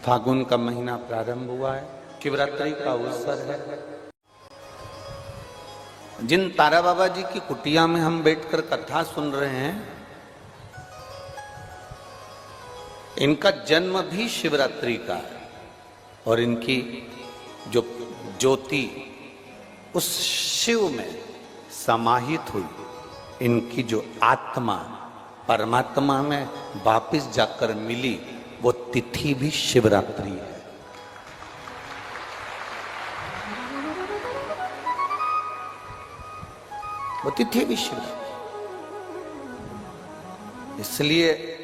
फागुन का महीना प्रारंभ हुआ है, शिवरात्रि का अवसर है। जिन तारा बाबा जी की कुटिया में हम बैठकर कथा सुन रहे हैं, इनका जन्म भी शिवरात्रि का है और इनकी जो ज्योति उस शिव में समाहित हुई, इनकी जो आत्मा परमात्मा में वापस जाकर मिली, वो तिथि भी शिवरात्रि है। वो तिथि भी शिवरात्रि, इसलिए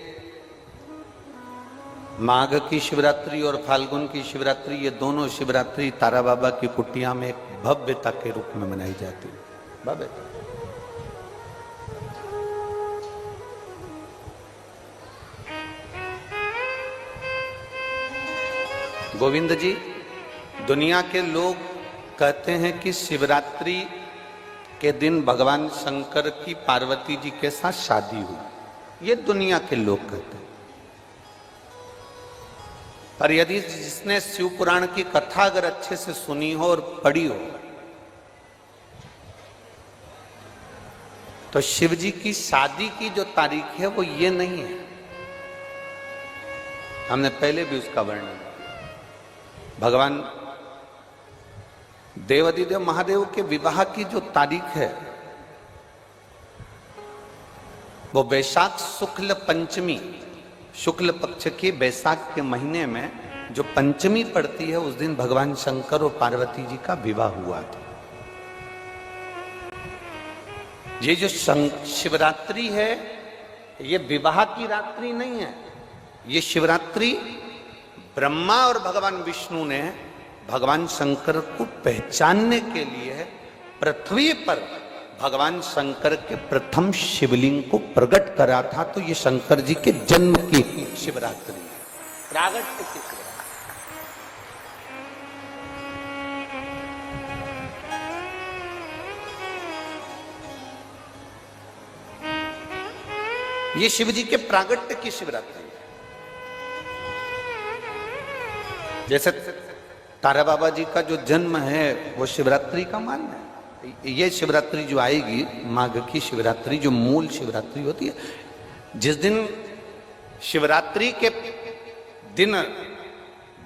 माघ की शिवरात्रि और फाल्गुन की शिवरात्रि, ये दोनों शिवरात्रि तारा बाबा की कुटिया में एक भव्यता के रूप में मनाई जाती है। भव्यता। गोविंद जी, दुनिया के लोग कहते हैं कि शिवरात्रि के दिन भगवान शंकर की पार्वती जी के साथ शादी हुई, ये दुनिया के लोग कहते हैं। पर यदि जिसने शिव पुराण की कथा अगर अच्छे से सुनी हो और पढ़ी हो, तो शिव जी की शादी की जो तारीख है वो ये नहीं है। हमने पहले भी उसका वर्णन किया। भगवान देवाधिदेव महादेव के विवाह की जो तारीख है, वो वैशाख शुक्ल पंचमी, शुक्ल पक्ष के वैशाख के महीने में जो पंचमी पड़ती है, उस दिन भगवान शंकर और पार्वती जी का विवाह हुआ था। ये जो शिवरात्रि है, ये विवाह की रात्रि नहीं है। ये शिवरात्रि ब्रह्मा और भगवान विष्णु ने भगवान शंकर को पहचानने के लिए पृथ्वी पर भगवान शंकर के प्रथम शिवलिंग को प्रकट करा था। तो ये शंकर जी के जन्म की शिवरात्रि है, प्रागट्य की शिवरात्रि। ये शिव जी के प्रागट्य की शिवरात्रि है। जैसे तारा बाबा जी का जो जन्म है वो शिवरात्रि का मान्य है। ये शिवरात्रि जो आएगी, माघ की शिवरात्रि, जो मूल शिवरात्रि होती है, जिस दिन शिवरात्रि के दिन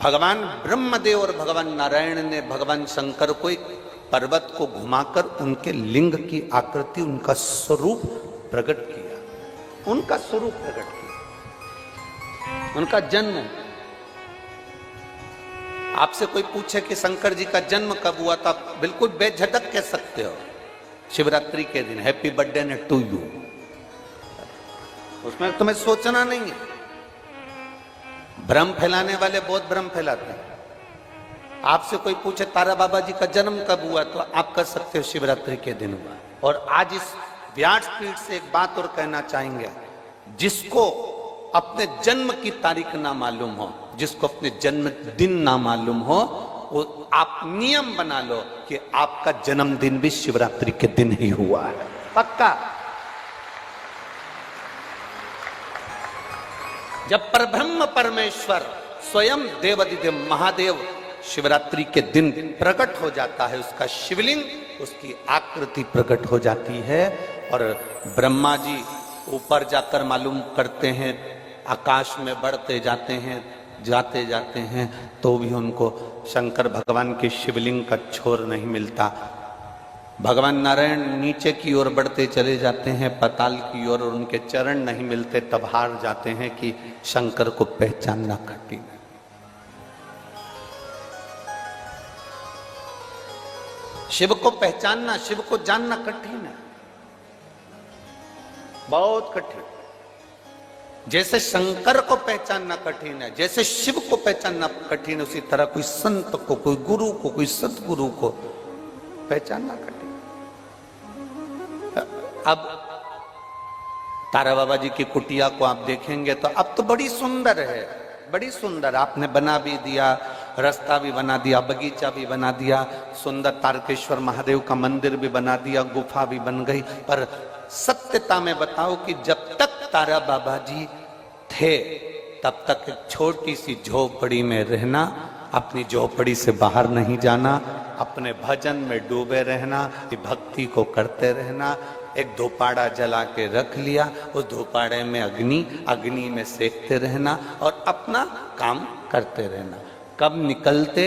भगवान ब्रह्मदेव और भगवान नारायण ने भगवान शंकर को एक पर्वत को घुमाकर उनके लिंग की आकृति, उनका स्वरूप प्रकट किया, उनका स्वरूप प्रकट किया, उनका जन्म। आपसे कोई पूछे कि शंकर जी का जन्म कब हुआ था, बिल्कुल बेझिझक कह सकते हो, शिवरात्रि के दिन, हैप्पी बर्थडे ने टू यू। उसमें तुम्हें सोचना नहीं है। भ्रम फैलाने वाले बहुत भ्रम फैलाते हैं। आपसे कोई पूछे तारा बाबा जी का जन्म कब हुआ, तो आप कह सकते हो शिवरात्रि के दिन हुआ। और आज इस व्यासपीठ से एक बात और कहना चाहेंगे, जिसको अपने जन्म की तारीख ना मालूम हो, जिसको अपने जन्म दिन ना मालूम हो, वो आप नियम बना लो कि आपका जन्मदिन भी शिवरात्रि के दिन ही हुआ है, पक्का। जब परब्रह्म परमेश्वर स्वयं देवाधिदेव महादेव शिवरात्रि के दिन प्रकट हो जाता है, उसका शिवलिंग, उसकी आकृति प्रकट हो जाती है। और ब्रह्मा जी ऊपर जाकर मालूम करते हैं, आकाश में बढ़ते जाते हैं, जाते जाते हैं, तो भी उनको शंकर भगवान के शिवलिंग का छोर नहीं मिलता। भगवान नारायण नीचे की ओर बढ़ते चले जाते हैं, पाताल की ओर, और उनके चरण नहीं मिलते, तब हार जाते हैं कि शंकर को पहचानना कठिन है। शिव को पहचानना, शिव को जानना कठिन है, बहुत कठिन। जैसे शंकर को पहचानना कठिन है, जैसे शिव को पहचानना कठिन है, उसी तरह कोई संत को, कोई गुरु को, कोई सतगुरु को पहचानना कठिन। अब तारा बाबा जी की कुटिया को आप देखेंगे तो अब तो बड़ी सुंदर है, बड़ी सुंदर। आपने बना भी दिया, रास्ता भी बना दिया, बगीचा भी बना दिया, सुंदर तारकेश्वर महादेव का मंदिर भी बना दिया, गुफा भी बन गई। पर सत्यता में बताओ कि जब तक तारा बाबा जी थे, तब तक एक छोटी सी झोपड़ी में रहना, अपनी झोपड़ी से बाहर नहीं जाना, अपने भजन में डूबे रहना, भक्ति को करते रहना। एक धूपाड़ा जला के रख लिया, उस धूपाड़े में अग्नि में सेकते रहना और अपना काम करते रहना। कब निकलते,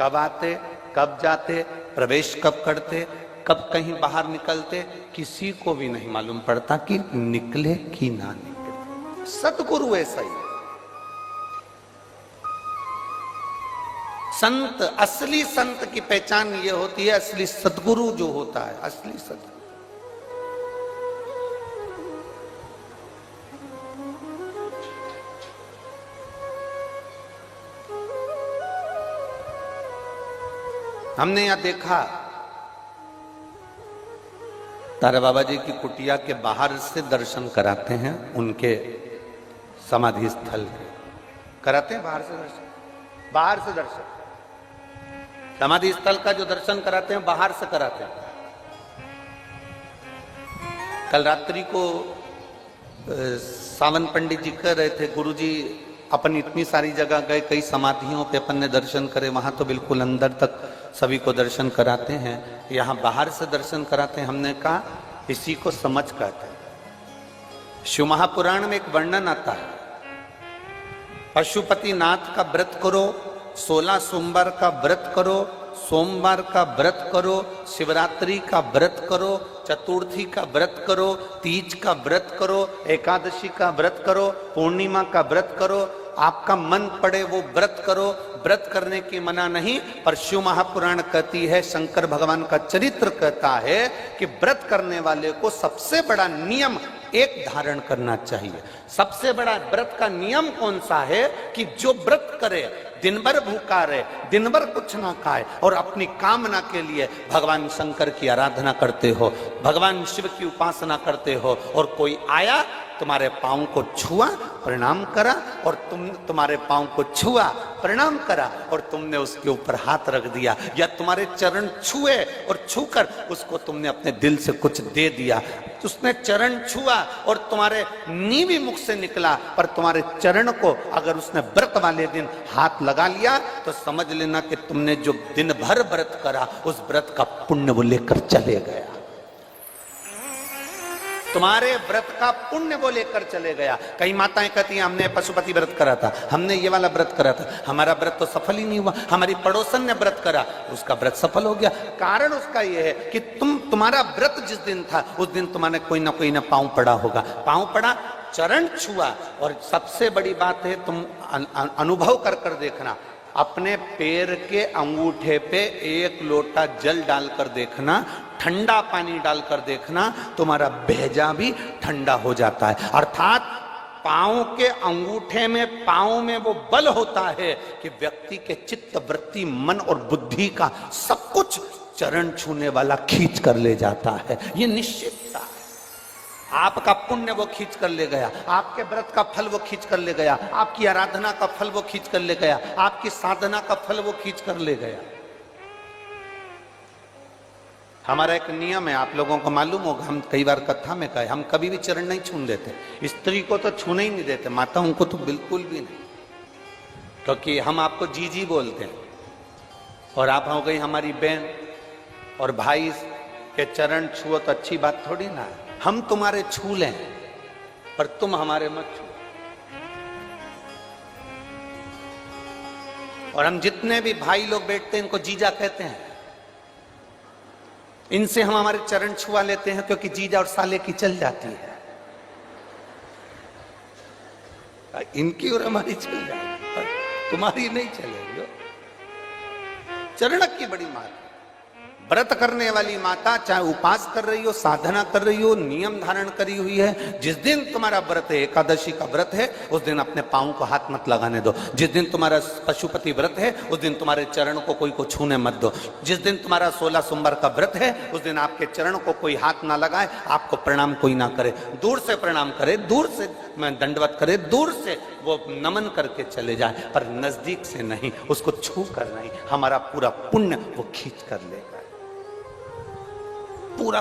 कब आते, कब जाते, प्रवेश कब करते, कब कहीं बाहर निकलते, किसी को भी नहीं मालूम पड़ता कि निकले कि ना निकले। सतगुरु ऐसा ही। संत, असली संत की पहचान ये होती है, असली सतगुरु जो होता है, असली सतगुरु। हमने यहां देखा तारा बाबा जी की कुटिया के बाहर से दर्शन कराते हैं, उनके समाधि स्थल के कराते हैं, बाहर से दर्शन, बाहर से दर्शन, समाधि स्थल का जो दर्शन कराते हैं बाहर से कराते हैं। कल रात्रि को सावन पंडित जी कह रहे थे, गुरुजी अपन इतनी सारी जगह गए, कई समाधियों पे अपन ने दर्शन करे, वहां तो बिल्कुल अंदर तक सभी को दर्शन कराते हैं, यहाँ बाहर से दर्शन कराते हैं। हमने कहा इसी को समझ कहते हैं। शिव महापुराण में एक वर्णन आता है, पशुपति नाथ का व्रत करो, 16 सोमवार का व्रत करो, सोमवार का व्रत करो, शिवरात्रि का व्रत करो, चतुर्थी का व्रत करो, तीज का व्रत करो, एकादशी का व्रत करो, पूर्णिमा का व्रत करो, आपका मन पड़े वो व्रत करो। व्रत करने की मना नहीं, पर शिव महापुराण कहती है, शंकर भगवान का चरित्र कहता है कि व्रत करने वाले को सबसे बड़ा नियम एक धारण करना चाहिए। सबसे बड़ा व्रत का नियम कौन सा है कि जो व्रत करे, दिन भर भूखा रहे, दिन भर कुछ ना खाए और अपनी कामना के लिए भगवान शंकर की आराधना करते हो, भगवान शिव की उपासना करते हो, और कोई आया तुम्हारे पांव को छुआ, प्रणाम करा, और तुम्हारे पांव को छुआ, प्रणाम करा, और तुमने उसके ऊपर हाथ रख दिया, या तुम्हारे चरण छुए और छूकर उसको तुमने अपने दिल से कुछ दे दिया, उसने चरण छुआ और तुम्हारे नीवी मुख से निकला, पर तुम्हारे चरण को अगर उसने व्रत वाले दिन हाथ लगा लिया तो समझ लेना कि तुमने जो दिन भर व्रत करा उस व्रत का पुण्य वो लेकर चले गया, तुम्हारे व्रत का पुण्य वो लेकर चले गया। कई माताएं कहती हैं हमने पशुपति व्रत करा था, हमने ये वाला व्रत करा था, हमारा व्रत तो सफल ही नहीं हुआ, हमारी पड़ोसन ने व्रत करा, उसका व्रत सफल हो गया। कारण उसका ये है कि तुम्हारा व्रत जिस दिन था उस दिन तुम्हारे कोई ना पांव पड़ा होगा, पांव पड़ा, चरण छुआ, और सबसे बड़ी बात है तुम अनुभव कर कर देखना, अपने पैर के अंगूठे पे एक लोटा जल डालकर देखना, ठंडा पानी डालकर देखना, तुम्हारा भेजा भी ठंडा हो जाता है। अर्थात पांव के अंगूठे में, पांव में वो बल होता है कि व्यक्ति के चित्त, वृत्ति, मन और बुद्धि का सब कुछ चरण छूने वाला खींच कर ले जाता है। ये निश्चितता है। आपका पुण्य वो खींच कर ले गया, आपके व्रत का फल वो खींच कर ले गया, आपकी आराधना का फल वो खींच कर ले गया, आपकी साधना का फल वो खींच कर ले गया। हमारा एक नियम है, आप लोगों को मालूम होगा, हम कई बार कथा में कहे, हम कभी भी चरण नहीं छूने देते, स्त्री को तो छूने ही नहीं देते, माताओं को तो बिल्कुल भी नहीं, क्योंकि हम आपको जीजी बोलते हैं और आप हो गई हमारी बहन, और भाई के चरण छुओ तो अच्छी बात थोड़ी ना है। हम तुम्हारे छू लें पर तुम हमारे मत छू। और हम जितने भी भाई लोग बैठते हैं इनको जीजा कहते हैं, इनसे हम हमारे चरण छुआ लेते हैं, क्योंकि जीजा और साले की चल जाती है, इनकी और हमारी चल जाती, तुम्हारी नहीं चलेगी। चरण की बड़ी मात। व्रत करने वाली माता चाहे उपास कर रही हो, साधना कर रही हो, नियम धारण करी हुई है, जिस दिन तुम्हारा व्रत है, एकादशी का व्रत है, उस दिन अपने पांव को हाथ मत लगाने दो। जिस दिन तुम्हारा पशुपति व्रत है उस दिन तुम्हारे चरण को कोई को छूने मत दो। जिस दिन तुम्हारा 16 सोमवार का व्रत है उस दिन आपके चरण को कोई हाथ ना लगाए, आपको प्रणाम कोई ना करे, दूर से प्रणाम करे, दूर से दंडवत करे, दूर से वो नमन करके चले जाए, पर नजदीक से नहीं, उसको छू कर नहीं। हमारा पूरा पुण्य वो खींच कर लेगा, पूरा।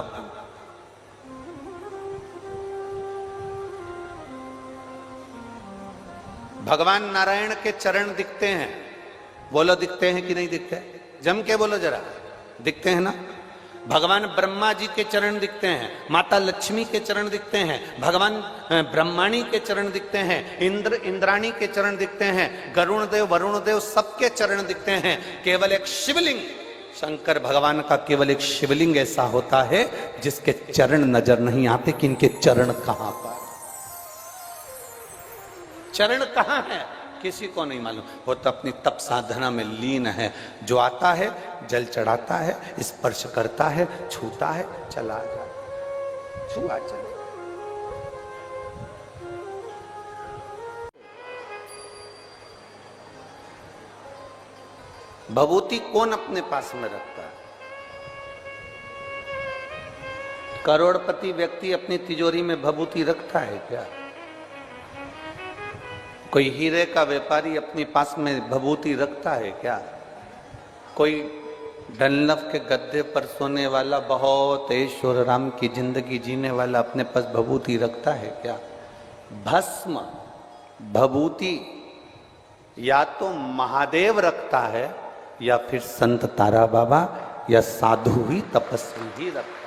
भगवान नारायण के चरण दिखते हैं, बोलो दिखते हैं कि नहीं दिखते? जम के बोलो जरा, दिखते हैं ना? भगवान ब्रह्मा जी के चरण दिखते हैं, माता लक्ष्मी के चरण दिखते हैं, भगवान ब्रह्माणी के चरण दिखते हैं, इंद्राणी के चरण दिखते हैं, गरुण देव वरुण देव सबके चरण दिखते हैं। केवल एक शिवलिंग, शंकर भगवान का केवल एक शिवलिंग ऐसा होता है जिसके चरण नजर नहीं आते कि इनके चरण कहां पर, चरण कहां है किसी को नहीं मालूम। वो तो अपनी तप साधना में लीन है। जो आता है जल चढ़ाता है, स्पर्श करता है, छूता है, चला जाता, छुआ चले। भभूति कौन अपने पास में रखता है? करोड़पति व्यक्ति अपनी तिजोरी में भभूति रखता है क्या? कोई हीरे का व्यापारी अपने पास में भभूति रखता है क्या? कोई डनलफ के गद्दे पर सोने वाला, बहुत ऐश्वर्य राम की जिंदगी जीने वाला अपने पास भभूति रखता है क्या? भस्म भभूति या तो महादेव रखता है या फिर संत तारा बाबा या साधु ही तपस्वी ही रखता है।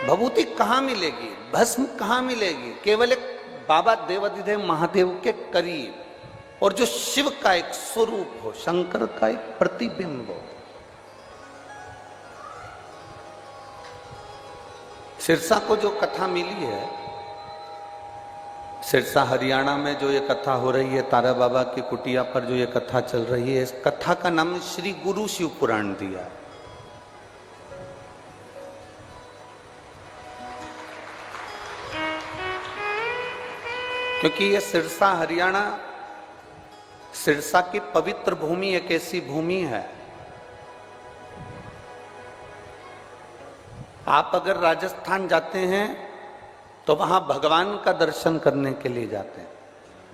भभूति कहां मिलेगी, भस्म कहां मिलेगी? केवल एक बाबा देवाधिदेव महादेव के करीब, और जो शिव का एक स्वरूप हो, शंकर का एक प्रतिबिंब हो। सिरसा को जो कथा मिली है, सिरसा हरियाणा में जो ये कथा हो रही है, तारा बाबा की कुटिया पर जो ये कथा चल रही है, इस कथा का नाम श्री गुरु शिव पुराण दिया है। क्योंकि ये सिरसा हरियाणा, सिरसा की पवित्र भूमि एक ऐसी भूमि है, आप अगर राजस्थान जाते हैं तो वहां भगवान का दर्शन करने के लिए जाते हैं,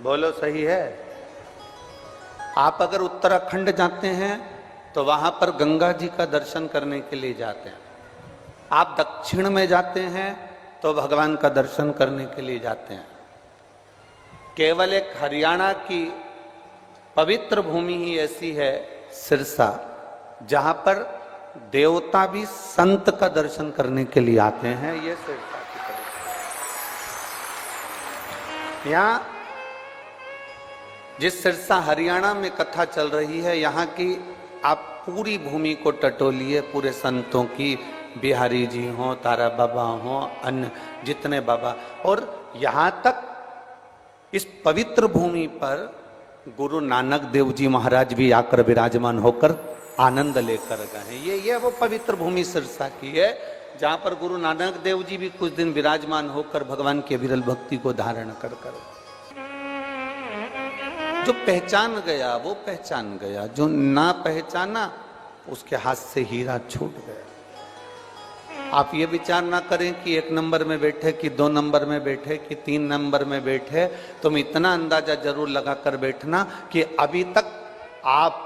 बोलो सही है। आप अगर उत्तराखंड जाते हैं तो वहां पर गंगा जी का दर्शन करने के लिए जाते हैं। आप दक्षिण में जाते हैं तो भगवान का दर्शन करने के लिए जाते हैं। केवल एक हरियाणा की पवित्र भूमि ही ऐसी है सिरसा, जहां पर देवता भी संत का दर्शन करने के लिए आते हैं। ये सिरसा की पवित्र, यहाँ जिस सिरसा हरियाणा में कथा चल रही है, यहाँ की आप पूरी भूमि को टटोलिए, पूरे संतों की, बिहारी जी हों, तारा बाबा हों, अन्य जितने बाबा, और यहाँ तक इस पवित्र भूमि पर गुरु नानक देव जी महाराज भी आकर विराजमान होकर आनंद लेकर गए हैं। ये वो पवित्र भूमि सिरसा की है जहां पर गुरु नानक देव जी भी कुछ दिन विराजमान होकर भगवान की विरल भक्ति को धारण कर जो पहचान गया वो पहचान गया, जो ना पहचाना उसके हाथ से हीरा छूट गया। आप ये विचार ना करें कि 1 नंबर में बैठे कि 2 नंबर में बैठे कि 3 नंबर में बैठे। तुम इतना अंदाजा जरूर लगाकर बैठना कि अभी तक आप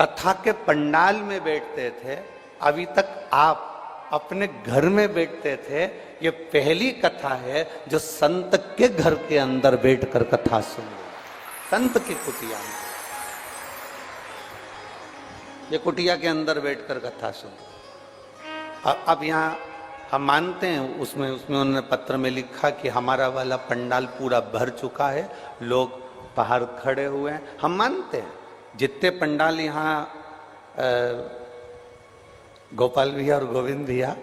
कथा के पंडाल में बैठते थे, अभी तक आप अपने घर में बैठते थे। ये पहली कथा है जो संत के घर के अंदर बैठकर कथा सुन रहे, संत की कुटिया में, ये कुटिया के अंदर बैठकर कथा सुन। अब यहाँ हम मानते हैं, उसमें उन्होंने पत्र में लिखा कि हमारा वाला पंडाल पूरा भर चुका है, लोग बाहर खड़े हुए हैं। हम मानते हैं जितने पंडाल यहाँ गोपाल भैया और गोविंद भैया,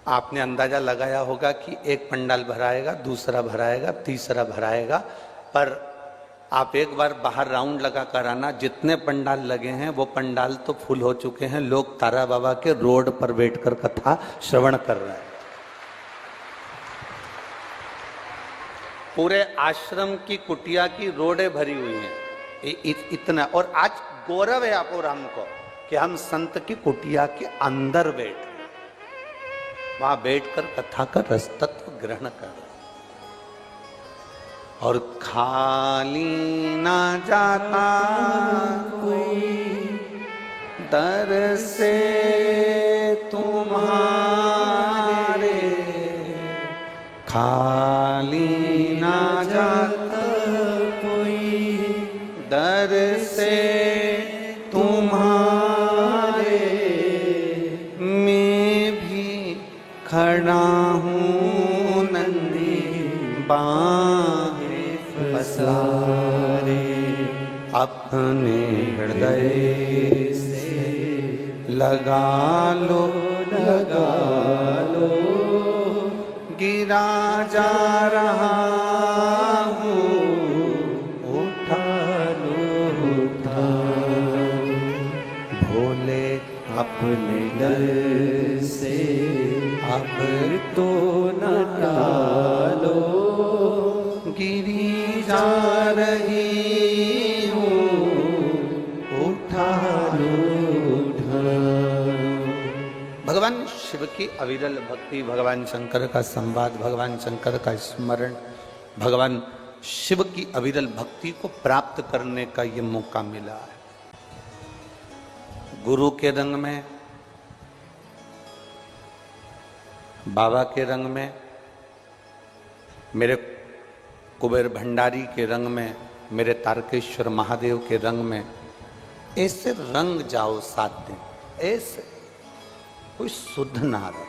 आपने अंदाजा लगाया होगा कि एक पंडाल भराएगा, दूसरा भराएगा, तीसरा भराएगा, पर आप एक बार बाहर राउंड लगा कर आना, जितने पंडाल लगे हैं वो पंडाल तो फुल हो चुके हैं। लोग तारा बाबा के रोड पर बैठकर कथा श्रवण कर रहे हैं। पूरे आश्रम की कुटिया की रोडें भरी हुई हैं, इतना। और आज गौरव है आपको, हमको, कि हम संत की कुटिया के अंदर बैठ, वहां बैठकर कथा का रस तत्व ग्रहण कर रहे, और खाली ना जाता कोई दर से तुम्हारे, खाली ना जाता कोई दर से तुम्हारे, मैं भी खड़ा हूँ नंदी बाहें पसारे, अपने हृदय से लगा लो गिरा जा रहा हूँ, उठा लो भोले अपने दर से अब तो न टालो, गिरी जा रही हूँ, उठा लो। भगवान शिव की अविरल भक्ति, भगवान शंकर का संवाद, भगवान शंकर का स्मरण, भगवान शिव की अविरल भक्ति को प्राप्त करने का ये मौका मिला है। गुरु के रंग में, बाबा के रंग में, मेरे कुबेर भंडारी के रंग में, मेरे तारकेश्वर महादेव के रंग में, ऐसे रंग जाओ 7 दिन, ऐसे कोई शुद्ध ना रहे,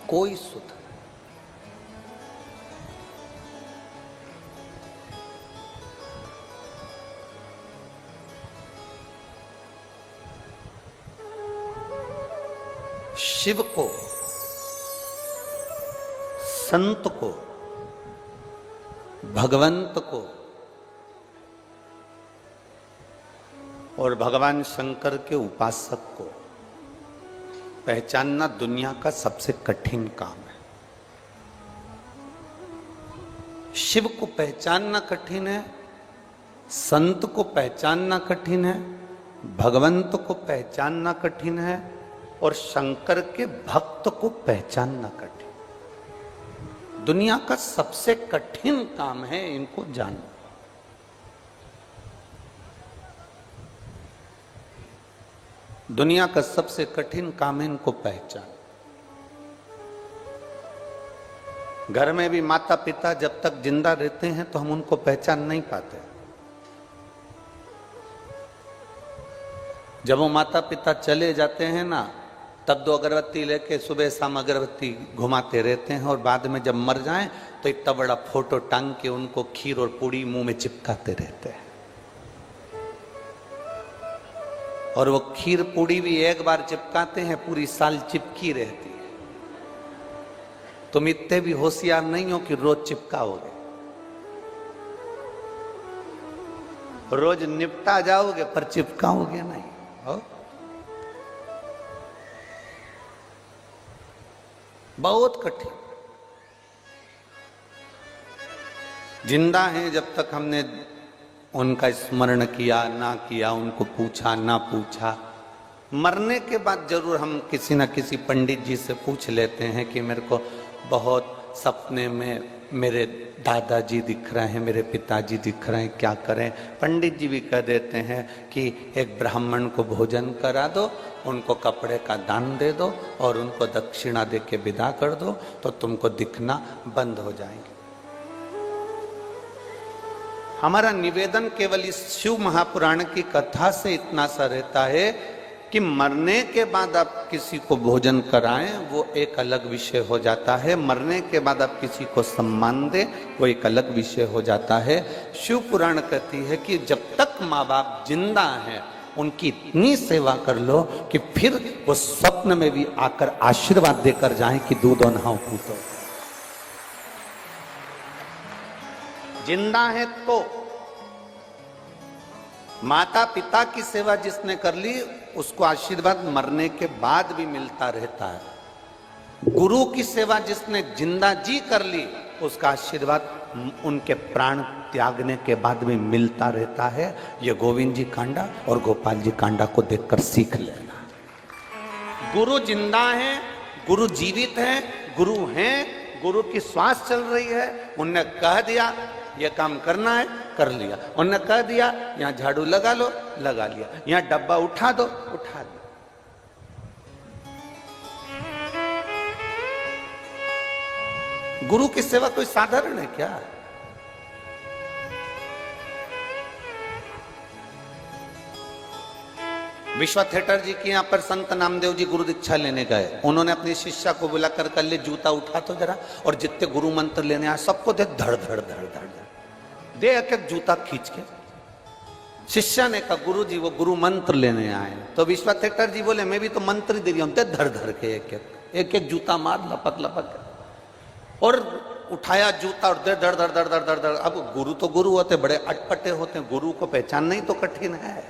कोई शुद्ध। शिव को, संत को, भगवंत को और भगवान शंकर के उपासक को पहचानना दुनिया का सबसे कठिन काम है। शिव को पहचानना कठिन है, संत को पहचानना कठिन है, भगवंत को पहचानना कठिन है और शंकर के भक्त को पहचानना कठिन। दुनिया का सबसे कठिन काम है इनको जानना। दुनिया का सबसे कठिन काम है इनको पहचान। घर में भी माता पिता जब तक जिंदा रहते हैं तो हम उनको पहचान नहीं पाते। जब वो माता पिता चले जाते हैं ना, तब 2 अगरबत्ती लेके सुबह शाम अगरबत्ती घुमाते रहते हैं और बाद में जब मर जाएं तो इतना बड़ा फोटो टांग के उनको खीर और पूड़ी मुंह में चिपकाते रहते हैं। और वो खीर पूड़ी भी एक बार चिपकाते हैं, पूरी साल चिपकी रहती है। तुम इतने भी होशियार नहीं हो कि रोज चिपकाओगे, रोज निपटा जाओगे पर चिपकाओगे नहीं हो? बहुत कठिन। जिंदा हैं जब तक हमने उनका स्मरण किया ना किया, उनको पूछा ना पूछा, मरने के बाद जरूर हम किसी ना किसी पंडित जी से पूछ लेते हैं कि मेरे को बहुत सपने में मेरे दादाजी दिख रहे हैं, मेरे पिताजी दिख रहे हैं, क्या करें? पंडित जी भी कह देते हैं कि एक ब्राह्मण को भोजन करा दो, उनको कपड़े का दान दे दो और उनको दक्षिणा दे के विदा कर दो तो तुमको दिखना बंद हो जाएंगे। हमारा निवेदन केवल इस शिव महापुराण की कथा से इतना सा रहता है कि मरने के बाद आप किसी को भोजन कराएं वो एक अलग विषय हो जाता है, मरने के बाद आप किसी को सम्मान दें वो एक अलग विषय हो जाता है। शिव पुराण कहती है कि जब तक माँ बाप जिंदा हैं उनकी इतनी सेवा कर लो कि फिर वो स्वप्न में भी आकर आशीर्वाद देकर जाएं कि दूधो नहाओ पूतो। जिंदा है तो माता पिता की सेवा जिसने कर ली उसको आशीर्वाद मरने के बाद भी मिलता रहता है। गुरु की सेवा जिसने जिंदा जी कर ली उसका आशीर्वाद उनके प्राण त्यागने के बाद भी मिलता रहता है। ये गोविंद जी कांडा और गोपाल जी कांडा को देखकर सीख लेना। गुरु जिंदा है, गुरु जीवित है, गुरु हैं, गुरु की श्वास चल रही है। उनने कह दिया ये काम करना है, कर लिया। उन्होंने कह दिया यहाँ झाड़ू लगा लो, लगा लिया। यहाँ डब्बा उठा दो, उठा दिया। गुरु की सेवा कोई साधारण है क्या? विश्वा थिएटर जी के यहाँ पर संत नामदेव जी गुरु दीक्षा लेने गए। उन्होंने अपनी शिष्या को बुला कर ले जूता उठा तो जरा, और जितने गुरु मंत्र लेने आए सबको दे धड़ धड़ धड़ धड़ दे एक एक जूता खींच के। शिष्या ने कहा गुरु जी वो गुरु मंत्र लेने आए। तो विश्वा थिएटर जी बोले मैं भी तो मंत्र ही दे रही हूँ, दे धड़ धड़ के एक एक जूता मार लपक लपक और उठाया जूता और दे धड़ धड़ धड़ धड़ धड़ धड़। अब गुरु तो गुरु होते, बड़े अटपटे होते हैं, गुरु को पहचानना ही तो कठिन है।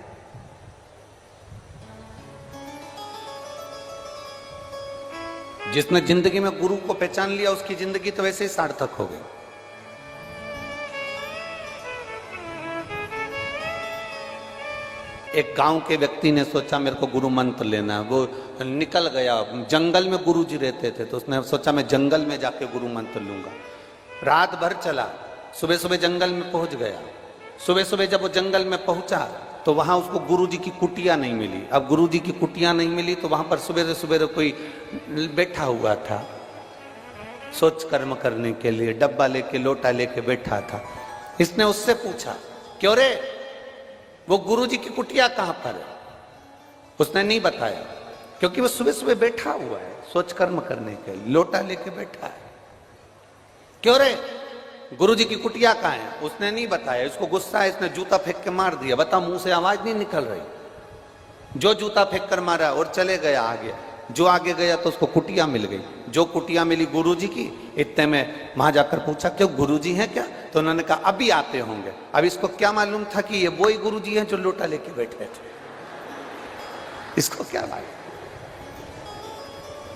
जिसने जिंदगी में गुरु को पहचान लिया उसकी जिंदगी तो वैसे ही सार्थक हो गई। एक गांव के व्यक्ति ने सोचा मेरे को गुरु मंत्र लेना है। वो निकल गया, जंगल में गुरु जी रहते थे तो उसने सोचा मैं जंगल में जाके गुरु मंत्र लूंगा। रात भर चला, सुबह सुबह जंगल में पहुंच गया। सुबह सुबह जब वो जंगल में पहुंचा तो वहां उसको गुरु जी की कुटिया नहीं मिली। अब गुरु जी की कुटिया नहीं मिली तो वहां पर सुबह कोई बैठा हुआ था सोच कर्म करने के लिए, डब्बा लेके लोटा लेके बैठा था। इसने उससे पूछा क्यों रे वो गुरु जी की कुटिया कहां पर है? उसने नहीं बताया क्योंकि वो सुबह सुबह बैठा हुआ है सोच कर्म करने के लिए, लोटा लेके बैठा है। क्यों रे गुरु जी की कुटिया कहां है? उसने नहीं बताया। इसको गुस्सा है, इसने जूता फेंक के मार दिया। बता मुंह से आवाज नहीं निकल रही। जो जूता फेंक कर मारा और चले गया आगे। जो आगे गया तो उसको कुटिया मिल गई। जो कुटिया मिली गुरु जी की, इतने में वहां जाकर पूछा क्यों गुरु जी हैं क्या? तो उन्होंने कहा अभी आते होंगे। अब इसको क्या मालूम था कि ये वही गुरु जी हैं जो लोटा लेके बैठे थे। इसको क्या मालूम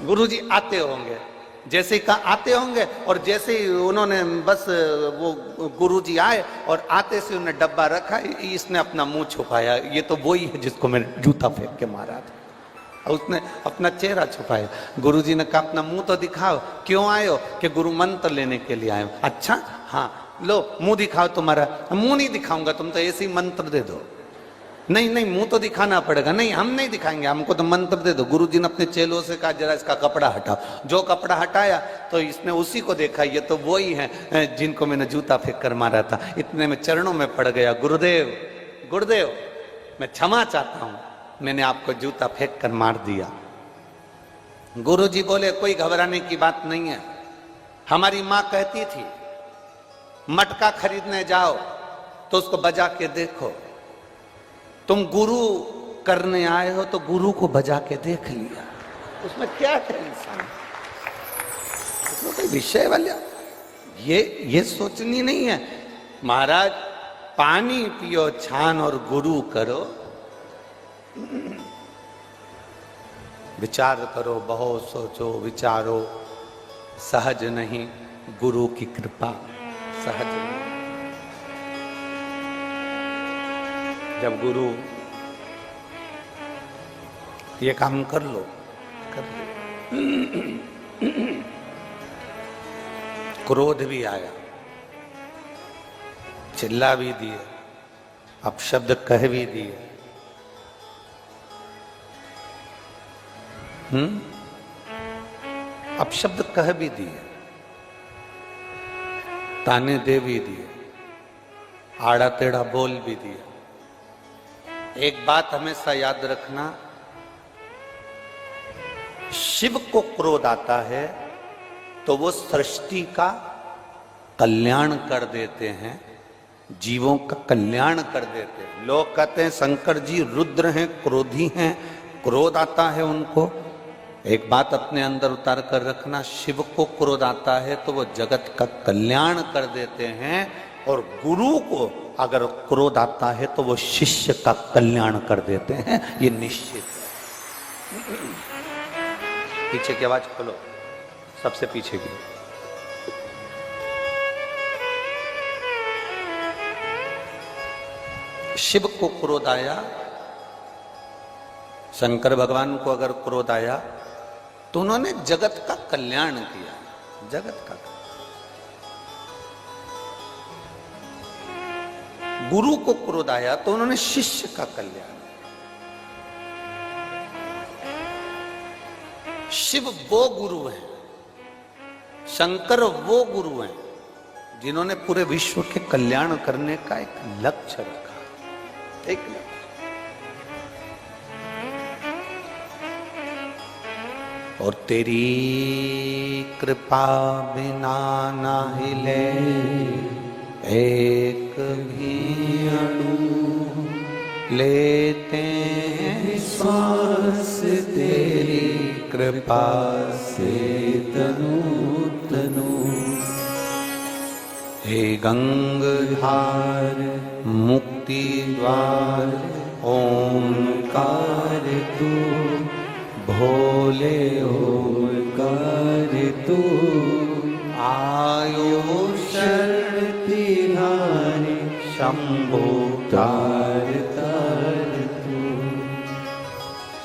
गुरु जी आते होंगे। जैसे ही कहा आते होंगे और जैसे ही उन्होंने बस वो गुरुजी आए और आते से उन्हें डब्बा रखा, इसने अपना मुंह छुपाया। ये तो वही है जिसको मैंने जूता फेंक के मारा था। उसने अपना चेहरा छुपाया। गुरुजी ने कहा अपना मुंह तो दिखाओ, क्यों आए हो? कि गुरु मंत्र लेने के लिए आए हो। अच्छा हाँ लो मुंह दिखाओ तुम्हारा। मुंह नहीं दिखाऊंगा, तुम तो ऐसे ही मंत्र दे दो। नहीं नहीं मुंह तो दिखाना पड़ेगा। नहीं हम नहीं दिखाएंगे, हमको तो मंत्र दे दो। गुरुजी ने अपने चेलों से कहा जरा इसका कपड़ा हटाओ। जो कपड़ा हटाया तो इसने उसी को देखा, ये तो वही है जिनको मैंने जूता फेंक कर मारा था। इतने में चरणों में पड़ गया, गुरुदेव गुरुदेव मैं क्षमा चाहता हूं, मैंने आपको जूता फेंक कर मार दिया। गुरुजी बोले कोई घबराने की बात नहीं है। हमारी माँ कहती थी मटका खरीदने जाओ तो उसको बजा के देखो। तुम गुरु करने आए हो तो गुरु को बजा के देख लिया। उसमें क्या है इंसान? उसमें कोई विषय वाला ये सोचनी नहीं है। महाराज पानी पियो छान और गुरु करो। विचार करो, बहुत सोचो, विचारो, सहज नहीं गुरु की कृपा, सहज नहीं। जब गुरु ये काम कर लो, कर लो। क्रोध भी आया, चिल्ला भी दिए, अपशब्द कह भी दिए। अपशब्द कह भी दिए, ताने दे भी दिए, आड़ा टेढ़ा बोल भी दिया। एक बात हमेशा याद रखना, शिव को क्रोध आता है तो वो सृष्टि का कल्याण कर देते हैं, जीवों का कल्याण कर देते हैं। लोग कहते हैं शंकर जी रुद्र हैं, क्रोधी हैं, क्रोध आता है उनको। एक बात अपने अंदर उतार कर रखना, शिव को क्रोध आता है तो वो जगत का कल्याण कर देते हैं, और गुरु को अगर क्रोध आता है तो वो शिष्य का कल्याण कर देते हैं, ये निश्चित है। पीछे की आवाज खोलो, सबसे पीछे की। शिव को क्रोध आया, शंकर भगवान को अगर क्रोध आया तो उन्होंने जगत का कल्याण किया, जगत का। गुरु को क्रोध आया तो उन्होंने शिष्य का कल्याण। शिव वो गुरु है, शंकर वो गुरु हैं जिन्होंने पूरे विश्व के कल्याण करने का एक लक्ष्य रखा। एक और तेरी कृपा बिना ना हिले एक भी अणु, लेते हैं श्वास तेरी कृपा से तनु तनु। हे गंगाधार मुक्ति द्वार ओंकार तू, भोले ओंकार तू, आयो शरण तिहारी शंभो तार तार तू।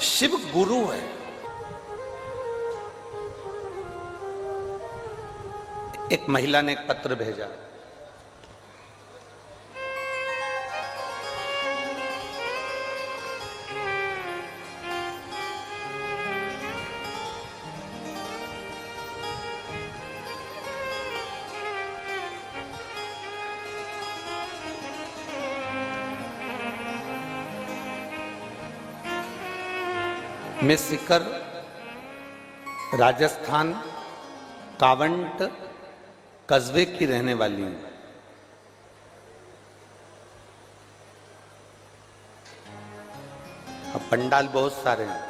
शिव गुरु है। एक महिला ने एक पत्र भेजा, मैं सीकर राजस्थान कावंट कस्बे की रहने वाली हूं। अब पंडाल बहुत सारे हैं,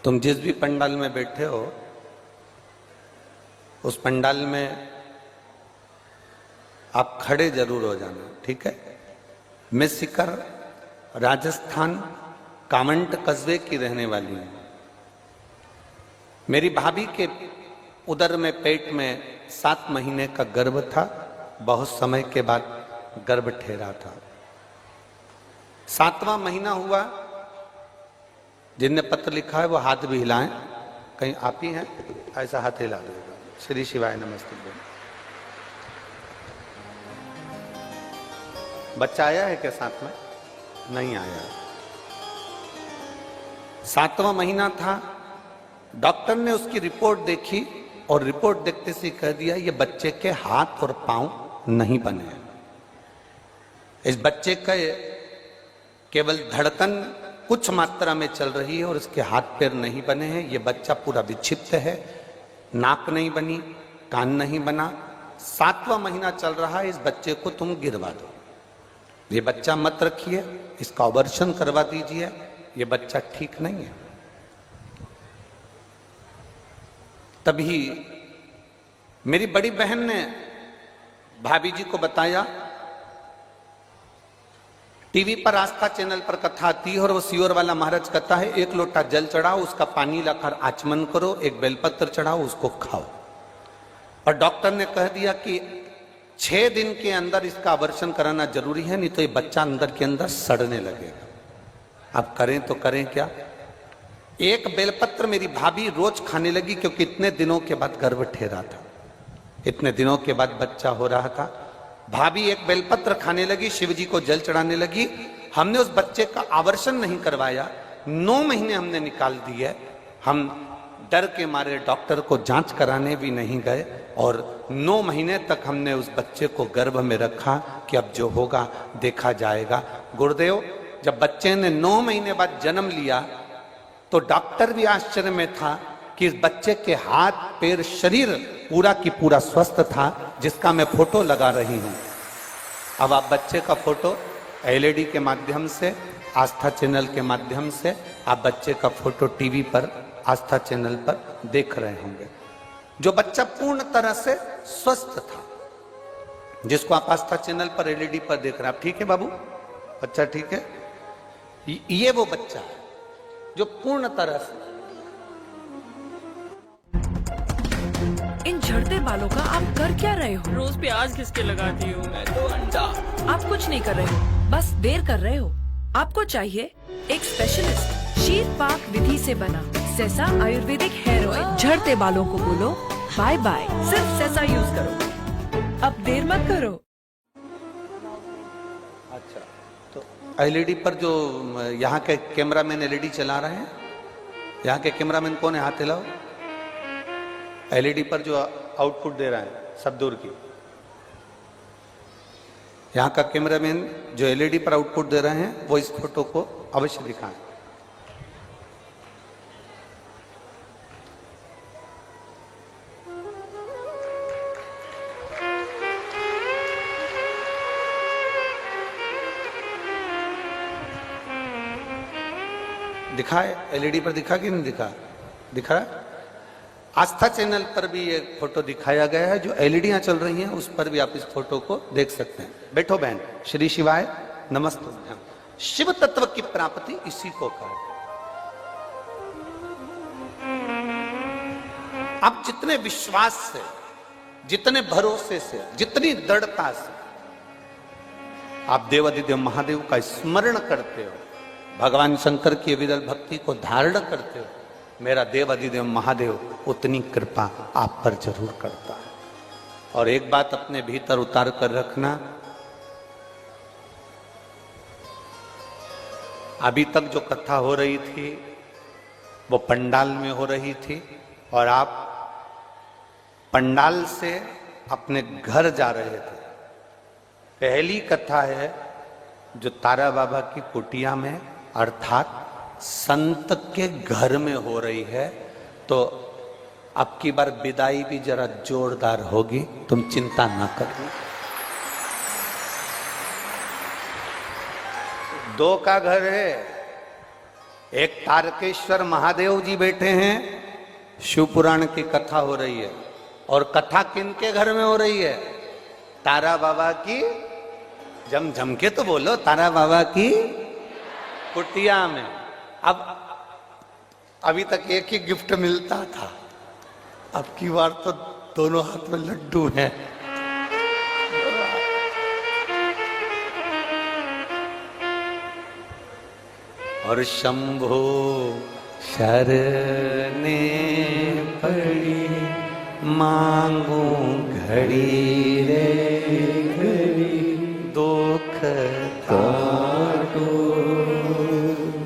तुम जिस भी पंडाल में बैठे हो उस पंडाल में आप खड़े जरूर हो जाना, ठीक है। मैं सीकर राजस्थान कावंट कस्बे की रहने वाली हूं। मेरी भाभी के उदर में पेट में 7 महीने का गर्भ था। बहुत समय के बाद गर्भ ठहरा था। 7वां महीना हुआ। जिनने पत्र लिखा है वो हाथ भी हिलाएं। कहीं आप ही हैं? ऐसा हाथ हिला देगा। श्री शिवाय नमस्ते। बच्चा आया है क्या साथ में? नहीं आया। 7वां महीना था। डॉक्टर ने उसकी रिपोर्ट देखी और रिपोर्ट देखते से कह दिया ये बच्चे के हाथ और पांव नहीं बने हैं। इस बच्चे का केवल धड़कन कुछ मात्रा में चल रही है और इसके हाथ पैर नहीं बने हैं। ये बच्चा पूरा विक्षिप्त है। नाक नहीं बनी, कान नहीं बना। 7वां महीना चल रहा है। इस बच्चे को तुम गिरवा दो। ये बच्चा मत रखिए, इसका ऑपरेशन करवा दीजिए। ये बच्चा ठीक नहीं है। तभी मेरी बड़ी बहन ने भाभी जी को बताया। टीवी पर आस्था चैनल पर कथा आती है और वो सियोर वाला महाराज कहता है 1 लोटा जल चढ़ाओ, उसका पानी लाकर आचमन करो, 1 बेलपत्र चढ़ाओ, उसको खाओ। और डॉक्टर ने कह दिया कि 6 दिन के अंदर इसका अबॉर्शन कराना जरूरी है, नहीं तो ये बच्चा अंदर के अंदर सड़ने लगेगा। अब करें तो करें क्या। 1 बेलपत्र मेरी भाभी रोज खाने लगी क्योंकि इतने दिनों के बाद गर्भ ठहरा था, इतने दिनों के बाद बच्चा हो रहा था। भाभी 1 बेलपत्र खाने लगी, शिव जी को जल चढ़ाने लगी। हमने उस बच्चे का आवर्षण नहीं करवाया। 9 महीने हमने निकाल दिए। हम डर के मारे डॉक्टर को जांच कराने भी नहीं गए और 9 महीने तक हमने उस बच्चे को गर्भ में रखा कि अब जो होगा देखा जाएगा। गुरुदेव, जब बच्चे ने 9 महीने बाद जन्म लिया तो डॉक्टर भी आश्चर्य में था कि इस बच्चे के हाथ पैर शरीर पूरा की पूरा स्वस्थ था, जिसका मैं फोटो लगा रही हूं। अब आप बच्चे का फोटो एलईडी के माध्यम से, आस्था चैनल के माध्यम से आप बच्चे का फोटो टीवी पर आस्था चैनल पर देख रहे होंगे। जो बच्चा पूर्ण तरह से स्वस्थ था, जिसको आप आस्था चैनल पर एलईडी पर देख रहे हैं। आप ठीक है बाबू? बच्चा ठीक है? ये वो बच्चा है जो पूर्ण तरह से। इन झड़ते बालों का आप कर क्या रहे हो? रोज प्याज घिस के लगाती हूँ। मैं तो अंडा। आप कुछ नहीं कर रहे हो, बस देर कर रहे हो। आपको चाहिए एक स्पेशलिस्ट शीर पाक विधि से बना सेसा आयुर्वेदिक हेयर ऑयल। झड़ते बालों को बोलो बाय बाय, सिर्फ सेसा यूज करो। अब देर मत करो। अच्छा, तो एलईडी पर जो यहाँ के कैमरामैन एलईडी चला रहे हैं, यहाँ के कैमरामैन कौन है? हाथ हिलाओ। एलईडी पर जो आउटपुट दे रहा है सब दूर की, यहां का कैमरामैन जो एलईडी पर आउटपुट दे रहे हैं वो इस फोटो को अवश्य दिखाएं। दिखा है एलईडी पर, दिखा कि नहीं दिखा? दिखा रहा है? आस्था चैनल पर भी ये फोटो दिखाया गया है, जो एलईडियां चल रही हैं उस पर भी आप इस फोटो को देख सकते हैं। बैठो बहन। श्री शिवाय नमस्तुभ्यम। शिव तत्व की प्राप्ति इसी को कहा। आप जितने विश्वास से, जितने भरोसे से, जितनी दृढ़ता से आप देवादिदेव महादेव का स्मरण करते हो, भगवान शंकर की विरल भक्ति को धारण करते हो, मेरा देवादिदेव महादेव उतनी कृपा आप पर जरूर करता है। और एक बात अपने भीतर उतार कर रखना, अभी तक जो कथा हो रही थी वो पंडाल में हो रही थी और आप पंडाल से अपने घर जा रहे थे। पहली कथा है जो तारा बाबा की कुटिया में अर्थात संत के घर में हो रही है, तो अब की बार विदाई भी जरा जोरदार होगी, तुम चिंता ना करना। दो का घर है, एक तारकेश्वर महादेव जी बैठे हैं, शिव पुराण की कथा हो रही है, और कथा किनके घर में हो रही है? तारा बाबा की, जम के तो बोलो, तारा बाबा की कुटिया में। अब अभी तक एक ही गिफ्ट मिलता था, अब की बार तो दोनों हाथ में लड्डू हैं। और शंभो शरने पड़ी मांगू घड़ी रे घड़ी, दुख काटो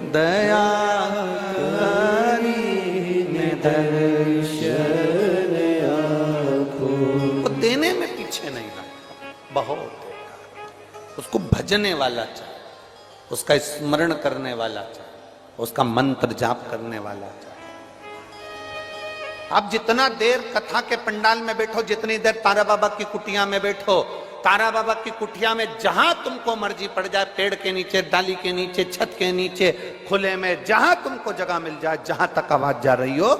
दया दर्शन आँखों। वो देने में पीछे नहीं रहा, बहुत देगा। उसको भजने वाला चाहिए, उसका स्मरण करने वाला चाहिए, उसका मंत्र जाप करने वाला चाहिए। आप जितना देर कथा के पंडाल में बैठो, जितनी देर तारा बाबा की कुटिया में बैठो, तारा बाबा की कुटिया में जहां तुमको मर्जी पड़ जाए, पेड़ के नीचे, डाली के नीचे, छत के नीचे, खुले में, जहां तुमको जगह मिल जाए, जहां तक आवाज जा रही हो,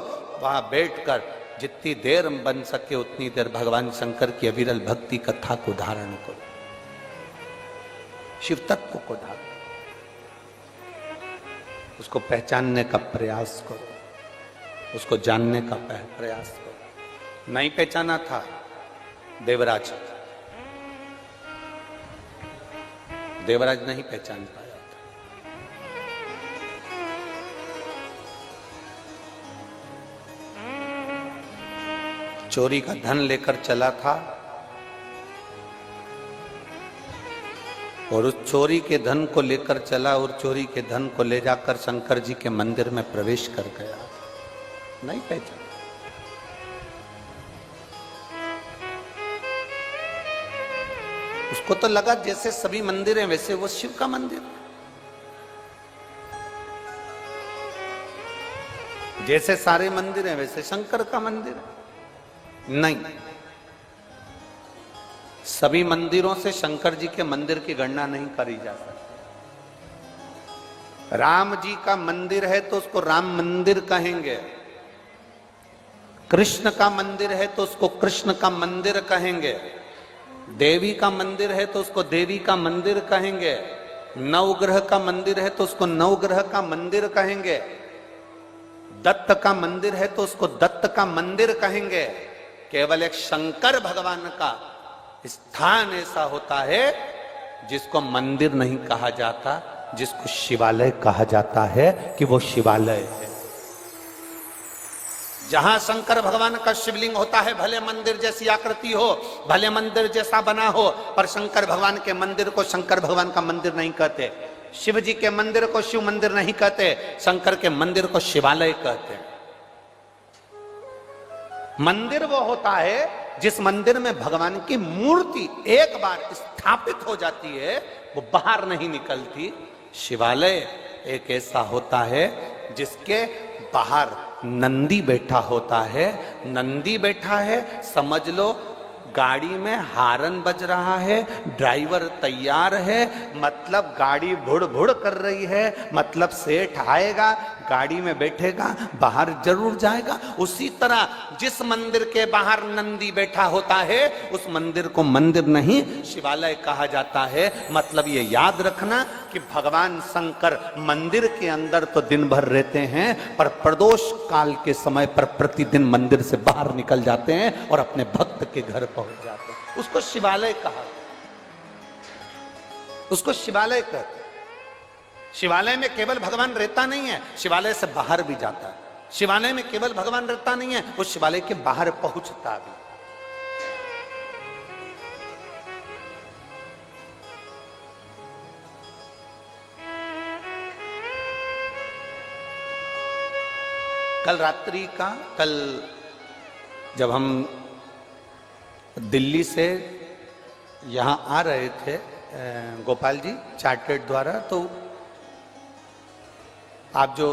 वहां बैठकर जितनी देर बन सके उतनी देर भगवान शंकर की अविरल भक्ति कथा को धारण करो, शिव तत्व को धारण, उसको पहचानने का प्रयास करो, उसको जानने का प्रयास करो। नहीं पहचाना था देवराज नहीं पहचान पाया था। चोरी का धन लेकर चला था और उस चोरी के धन को लेकर चला और चोरी के धन को ले जाकर शंकर जी के मंदिर में प्रवेश कर गया। नहीं पहचाना। उसको तो लगा जैसे सभी मंदिर हैं वैसे वो शिव का मंदिर है, जैसे सारे मंदिर हैं वैसे शंकर का मंदिर है। नहीं, सभी मंदिरों से शंकर जी के मंदिर की गणना नहीं करी जा सकती। राम जी का मंदिर है तो उसको राम मंदिर कहेंगे, कृष्ण का मंदिर है तो उसको कृष्ण का मंदिर कहेंगे, देवी का मंदिर है तो उसको देवी का मंदिर कहेंगे, नवग्रह का मंदिर है तो उसको नवग्रह का मंदिर कहेंगे, दत्त का मंदिर है तो उसको दत्त का मंदिर कहेंगे। केवल एक शंकर भगवान का स्थान ऐसा होता है जिसको मंदिर नहीं कहा जाता, जिसको शिवालय कहा जाता है कि वो शिवालय है। जहां शंकर भगवान का शिवलिंग होता है, भले मंदिर जैसी आकृति हो, भले मंदिर जैसा बना हो, पर शंकर भगवान के मंदिर को शंकर भगवान का मंदिर नहीं कहते, शिव जी के मंदिर को शिव मंदिर नहीं कहते, शंकर के मंदिर को शिवालय कहते हैं। मंदिर वो होता है जिस मंदिर में भगवान की मूर्ति एक बार स्थापित हो जाती है वो बाहर नहीं निकलती। शिवालय एक ऐसा होता है जिसके बाहर नंदी बैठा होता है। नंदी बैठा है, समझ लो गाड़ी में हारन बज रहा है, ड्राइवर तैयार है, मतलब गाड़ी भुड़ भुड़ कर रही है, मतलब सेठ आएगा, गाड़ी में बैठेगा, बाहर जरूर जाएगा। उसी तरह जिस मंदिर के बाहर नंदी बैठा होता है उस मंदिर को मंदिर नहीं शिवालय कहा जाता है। मतलब ये याद रखना कि भगवान शंकर मंदिर के अंदर तो दिन भर रहते हैं पर प्रदोष काल के समय पर प्रतिदिन मंदिर से बाहर निकल जाते हैं और अपने भक्त के घर पहुंच जाते हैं। उसको शिवालय कहा, उसको शिवालय कहते। शिवालय में केवल भगवान रहता नहीं है, शिवालय से बाहर भी जाता है। शिवालय में केवल भगवान रहता नहीं है, वो शिवालय के बाहर पहुंचता भी। कल रात्रि का, कल जब हम दिल्ली से यहां आ रहे थे गोपाल जी चार्टर्ड द्वारा, तो आप जो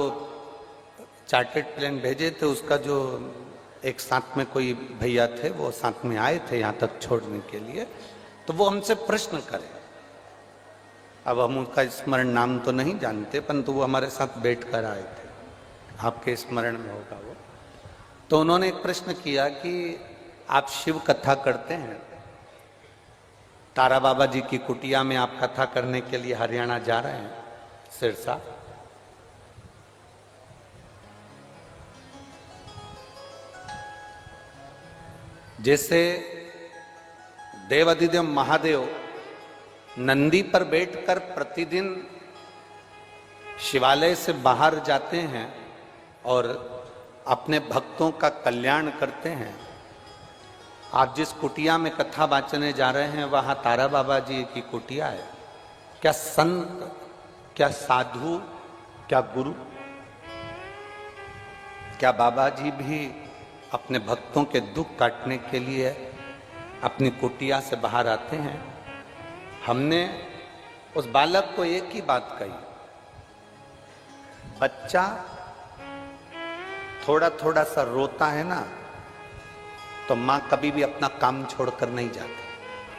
चार्टर्ड प्लेन भेजे थे उसका जो एक साथ में कोई भैया थे वो साथ में आए थे यहाँ तक छोड़ने के लिए, तो वो हमसे प्रश्न करे। अब हम उनका स्मरण नाम तो नहीं जानते परंतु वो हमारे साथ बैठ कर आए थे, आपके स्मरण में होगा वो। तो उन्होंने एक प्रश्न किया कि आप शिव कथा करते हैं, तारा बाबा जी की कुटिया में आप कथा करने के लिए हरियाणा जा रहे हैं, सिरसा। जैसे देवाधिदेव महादेव नंदी पर बैठकर प्रतिदिन शिवालय से बाहर जाते हैं और अपने भक्तों का कल्याण करते हैं, आप जिस कुटिया में कथा वाचने जा रहे हैं वहां तारा बाबा जी की कुटिया है। क्या संत, क्या साधु, क्या गुरु, क्या बाबा जी भी अपने भक्तों के दुख काटने के लिए अपनी कुटिया से बाहर आते हैं? हमने उस बालक को एक ही बात कही, बच्चा थोड़ा थोड़ा सा रोता है ना तो मां कभी भी अपना काम छोड़कर नहीं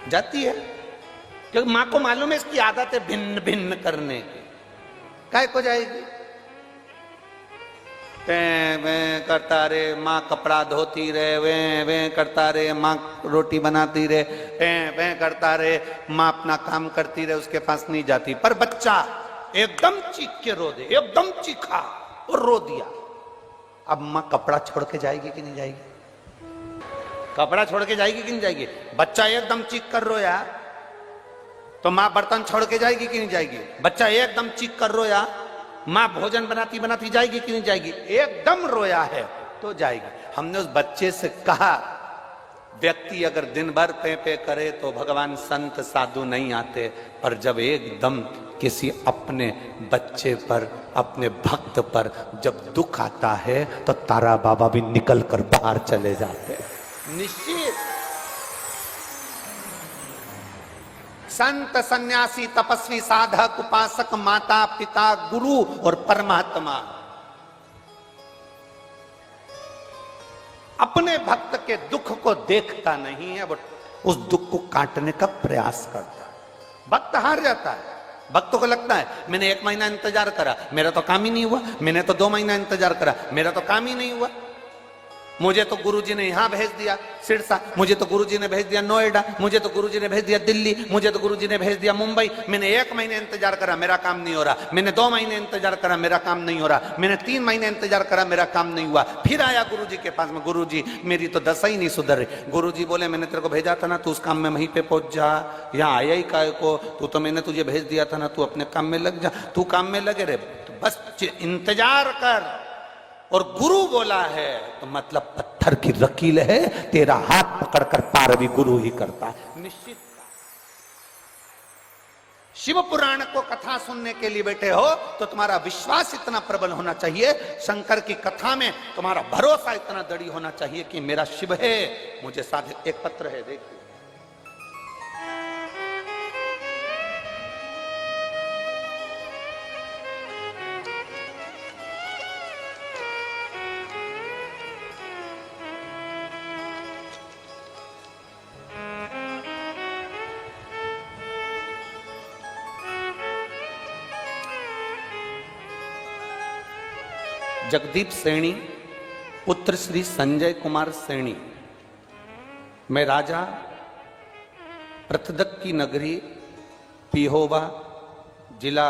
जाती है, क्योंकि मां को मालूम है इसकी आदत है भिन्न भिन्न करने की। काय को जाएगी? वे करता रे, माँ कपड़ा धोती रहे, वे करता रे, माँ रोटी बनाती रहे, वे करता रहे, माँ अपना काम करती रहे, उसके पास नहीं जाती। पर बच्चा एकदम चीख के रो दे, एकदम चीखा और रो दिया, अब माँ कपड़ा छोड़ के जाएगी कि नहीं जाएगी? कपड़ा छोड़ के जाएगी कि नहीं जाएगी? बच्चा एकदम चीख कर रोया तो माँ बर्तन छोड़ के जाएगी कि नहीं जाएगी? बच्चा एकदम चीख कर रोया, माँ भोजन बनाती बनाती जाएगी कि नहीं जाएगी? एकदम रोया है तो जाएगी। हमने उस बच्चे से कहा, व्यक्ति अगर दिन भर पे पे करे तो भगवान संत साधु नहीं आते, पर जब एकदम किसी अपने बच्चे पर, अपने भक्त पर जब दुख आता है तो तारा बाबा भी निकल कर बाहर चले जाते हैं। निश्चित संत, सन्यासी, तपस्वी, साधक, उपासक, माता पिता, गुरु और परमात्मा अपने भक्त के दुख को देखता नहीं है, वो उस दुख को काटने का प्रयास करता है। भक्त हार जाता है। भक्तों को लगता है मैंने 1 महीना इंतजार करा, मेरा तो काम ही नहीं हुआ, मैंने तो 2 महीना इंतजार करा, मेरा तो काम ही नहीं हुआ, मुझे तो गुरुजी ने यहां भेज दिया सिरसा, मुझे तो गुरुजी ने भेज दिया नोएडा, मुझे तो गुरुजी ने भेज दिया दिल्ली, मुझे तो गुरुजी ने भेज दिया मुंबई, मैंने 1 महीने इंतजार करा, मेरा काम नहीं हो रहा, मैंने 2 महीने इंतजार करा, मेरा काम नहीं हो रहा, मैंने 3 महीने इंतजार करा, मेरा काम नहीं हुआ। फिर आया गुरुजी के पास में, गुरुजी मेरी तो दशा ही नहीं सुधर रही। गुरुजी बोले मैंने तेरे को भेजा था ना, तू उस काम में वहीं पे पहुंच जा, यहाँ आया ही काय को, तू तो मैंने तुझे भेज दिया था ना, तू अपने काम में लग जा, तू काम में लगे रहे, तो बस इंतजार कर। और गुरु बोला है तो मतलब पत्थर की लकीर है, तेरा हाथ पकड़कर पार भी गुरु ही करता है। निश्चित शिव पुराण को कथा सुनने के लिए बैठे हो तो तुम्हारा विश्वास इतना प्रबल होना चाहिए, शंकर की कथा में तुम्हारा भरोसा इतना दृढ़ होना चाहिए कि मेरा शिव है मुझे साधे। एक पत्र है, देखिए। जगदीप सैनी पुत्र श्री संजय कुमार सैनी, मैं राजा पृथदक की नगरी पिहोवा जिला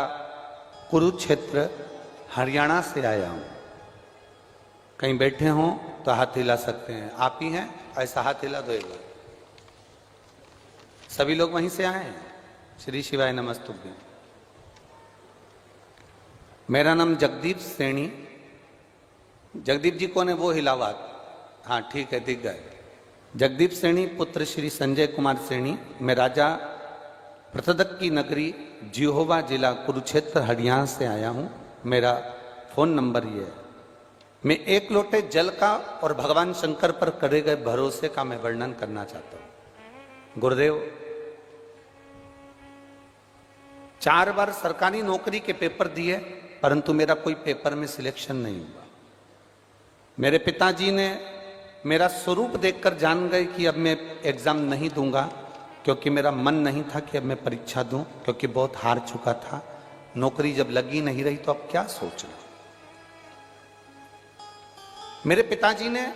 कुरुक्षेत्र हरियाणा से आया हूं। कहीं बैठे हों तो हाथ हिला सकते हैं। आप ही हैं, ऐसा हाथ हिला दो एक बार। सभी लोग वहीं से आए हैं। श्री शिवाय नमस्तुभ्यं। मेरा नाम जगदीप सैनी। जगदीप जी को ने वो हिलावा, हाँ ठीक है, दिख गए। जगदीप सैनी पुत्र श्री संजय कुमार सैनी, मैं राजा पृथदक की नगरी जिहोवा जिला कुरुक्षेत्र हरियाणा से आया हूं। मेरा फोन नंबर ये है। मैं एक लोटे जल का और भगवान शंकर पर करे गए भरोसे का मैं वर्णन करना चाहता हूं। गुरुदेव, 4 बार सरकारी नौकरी के पेपर दिए परंतु मेरा कोई पेपर में सिलेक्शन नहीं हुआ। मेरे पिताजी ने मेरा स्वरूप देखकर जान गए कि अब मैं एग्जाम नहीं दूंगा, क्योंकि मेरा मन नहीं था कि अब मैं परीक्षा दूं, क्योंकि बहुत हार चुका था। नौकरी जब लगी नहीं रही तो अब क्या सोचना। मेरे पिताजी ने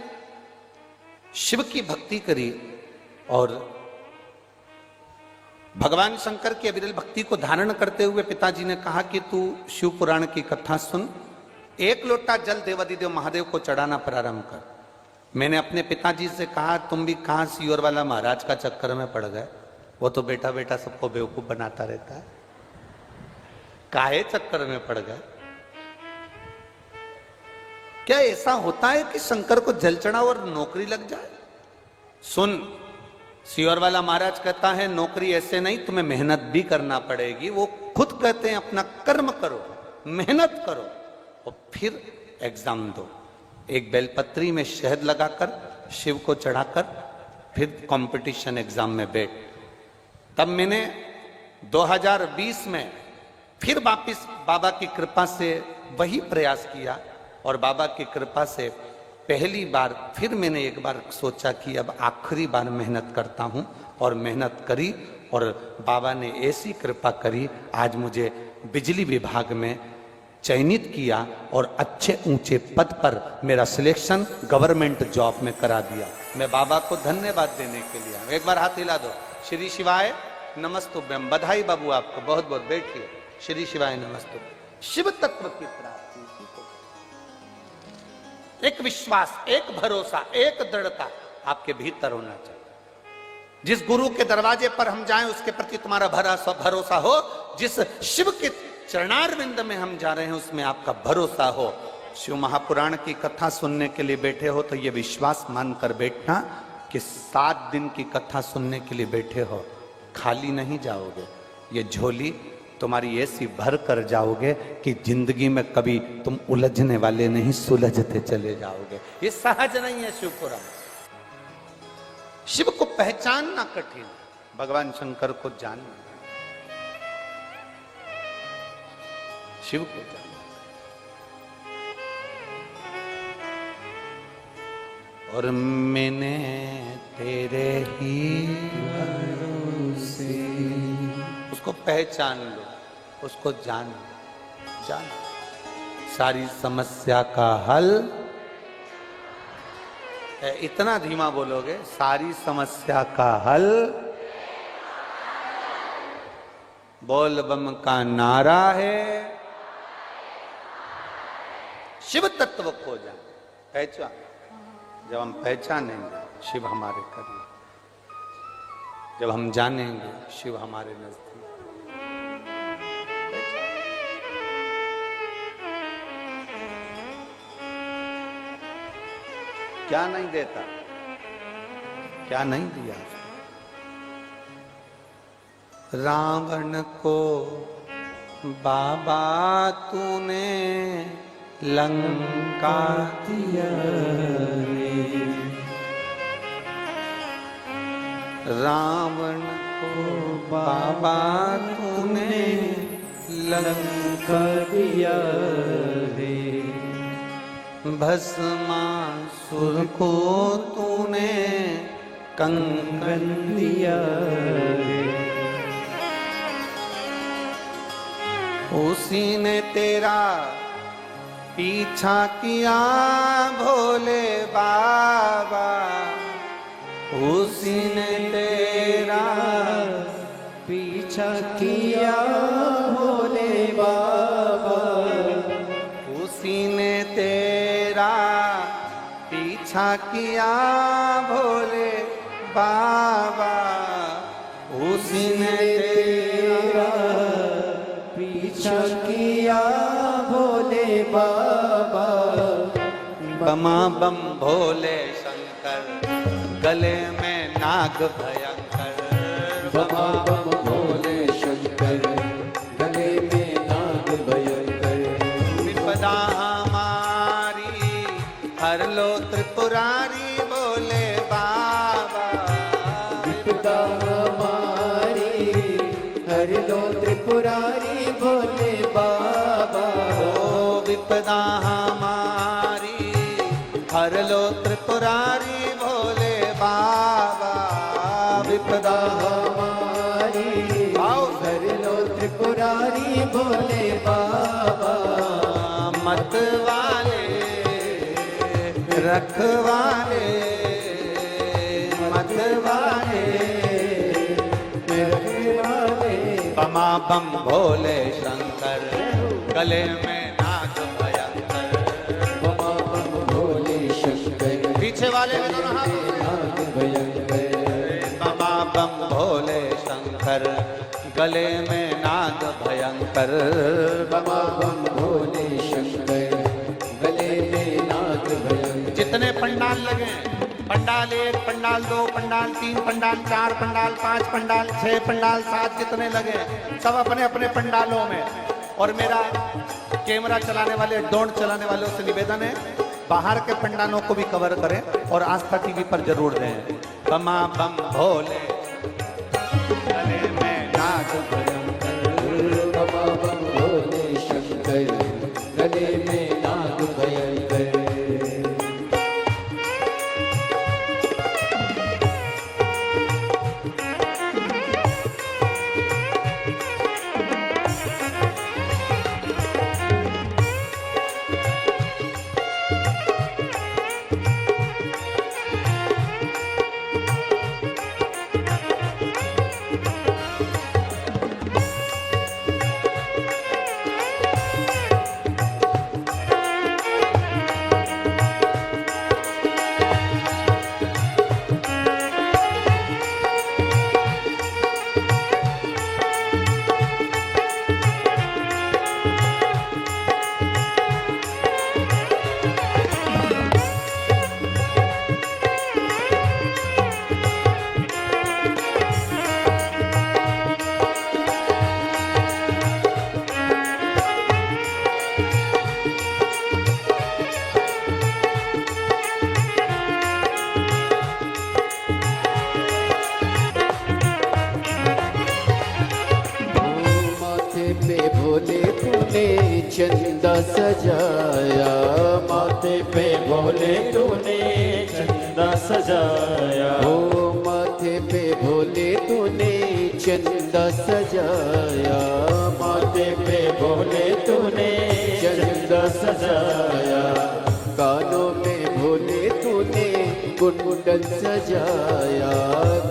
शिव की भक्ति करी और भगवान शंकर की अविरल भक्ति को धारण करते हुए पिताजी ने कहा कि तू शिव पुराण की कथा सुन, 1 लोटा जल देवादिदेव महादेव को चढ़ाना प्रारंभ कर। मैंने अपने पिताजी से कहा, तुम भी कहां सियोर वाला महाराज का चक्कर में पड़ गए, वो तो बेटा बेटा सबको बेवकूफ बनाता रहता है, काहे चक्कर में पड़ गए। क्या ऐसा होता है कि शंकर को जल चढ़ाओ और नौकरी लग जाए? सुन, सियोर वाला महाराज कहता है नौकरी ऐसे नहीं, तुम्हें मेहनत भी करना पड़ेगी। वो खुद कहते हैं अपना कर्म करो, मेहनत करो और फिर एग्जाम दो। एक बेलपत्री में शहद लगाकर शिव को चढ़ाकर फिर कंपटीशन एग्जाम में बैठ। तब मैंने 2020 में फिर वापिस बाबा की कृपा से वही प्रयास किया और बाबा की कृपा से पहली बार फिर मैंने एक बार सोचा कि अब आखिरी बार मेहनत करता हूं और मेहनत करी और बाबा ने ऐसी कृपा करी, आज मुझे बिजली विभाग में चयनित किया और अच्छे ऊंचे पद पर मेरा सिलेक्शन गवर्नमेंट जॉब में करा दिया। मैं बाबा को धन्यवाद देने के लिए एक बार हाथ हिला दो। श्री शिवाय नमस्तुभ्यं। बधाई बाबू आपको, बहुत बहुत बैठिए। श्री शिवाय नमस्तुभ्यं। शिव तत्व की प्राप्ति, एक विश्वास, एक भरोसा, एक दृढ़ता आपके भीतर होना चाहिए। जिस गुरु के दरवाजे पर हम जाएं उसके प्रति तुम्हारा भरोसा हो, जिस शिव के चरणारविंद में हम जा रहे हैं उसमें आपका भरोसा हो। शिव महापुराण की कथा सुनने के लिए बैठे हो तो यह विश्वास मानकर बैठना कि 7 दिन की कथा सुनने के लिए बैठे हो, खाली नहीं जाओगे। ये झोली तुम्हारी ऐसी भर कर जाओगे कि जिंदगी में कभी तुम उलझने वाले नहीं, सुलझते चले जाओगे। ये सहज नहीं है शिव पुराण। शिव को पहचानना कठिन, भगवान शंकर को जानना, शिव को जानना। और मैंने तेरे ही भरोसे, उसको पहचान लो, उसको जान लो, जान लो। सारी समस्या का हल, इतना धीमा बोलोगे, सारी समस्या का हल बोल बम का नारा है। शिव तत्व को जान, पहचान। जब हम पहचानेंगे शिव हमारे करीब, जब हम जानेंगे शिव हमारे नजदीक। क्या नहीं देता, क्या नहीं दिया, रावण को बाबा तूने लंका दिया रे, रावण को बाबा तूने लंका दिया रे, भस्मासुर को तूने कंगन दिया रे, उसी ने तेरा पीछा किया भोले बाबा, उसी ने तेरा पीछा किया भोले बाबा, उसी ने तेरा पीछा किया भोले बाबा, उसी ने तेरा पीछा किया भोले बाबा। बमा बम भोले शंकर, गले में नाग भयंकर, बमा बम भोले शंकर, गले में नाग भयंकर, विपदा हमारी हर लो त्रिपुरारी भोले बाबा, विपदा हमारी हर लो त्रिपुरारी भोले बाबा, ओ विपदा हमारी हर लो त्रिपुरारी भोले बाबा, विपदा हमारी आओ हर लो त्रिपुरारी भोले बाबा, मत वाले रखवाले, मत वाले रखवाले, बमा बम भोले शंकर, गले में नाग भयंकर, बमा बम भोले शंकर, पीछे वाले में दोनों हाथ नाग भयंकर, बमा बम भोले शंकर, गले में नाग भयंकर, बमा बम भोले शंकर, गले में नाग भयंकर। जितने पंडाल लगे, पंडाल 1, पंडाल 2, पंडाल 3, पंडाल 4, पंडाल 5, पंडाल 6, पंडाल 7 जितने लगे, सब अपने अपने पंडालों में। और मेरा कैमरा चलाने वाले, ड्रोन चलाने वालों से निवेदन है, बाहर के पंडालों को भी कवर करें और आस्था टीवी पर जरूर दें। बमा बम भोले, गले में नाग भयंकर, बमा बम भोले शंकर, गले में नाग भयंकर। चंदा सजाया, माथे पे भोले तूने चंदा सजाया, ओ माथे पे भोले तूने चंदा सजाया, माथे पे भोले तूने चंदा सजाया, कानों में भोले तूने कुंडल सजाया,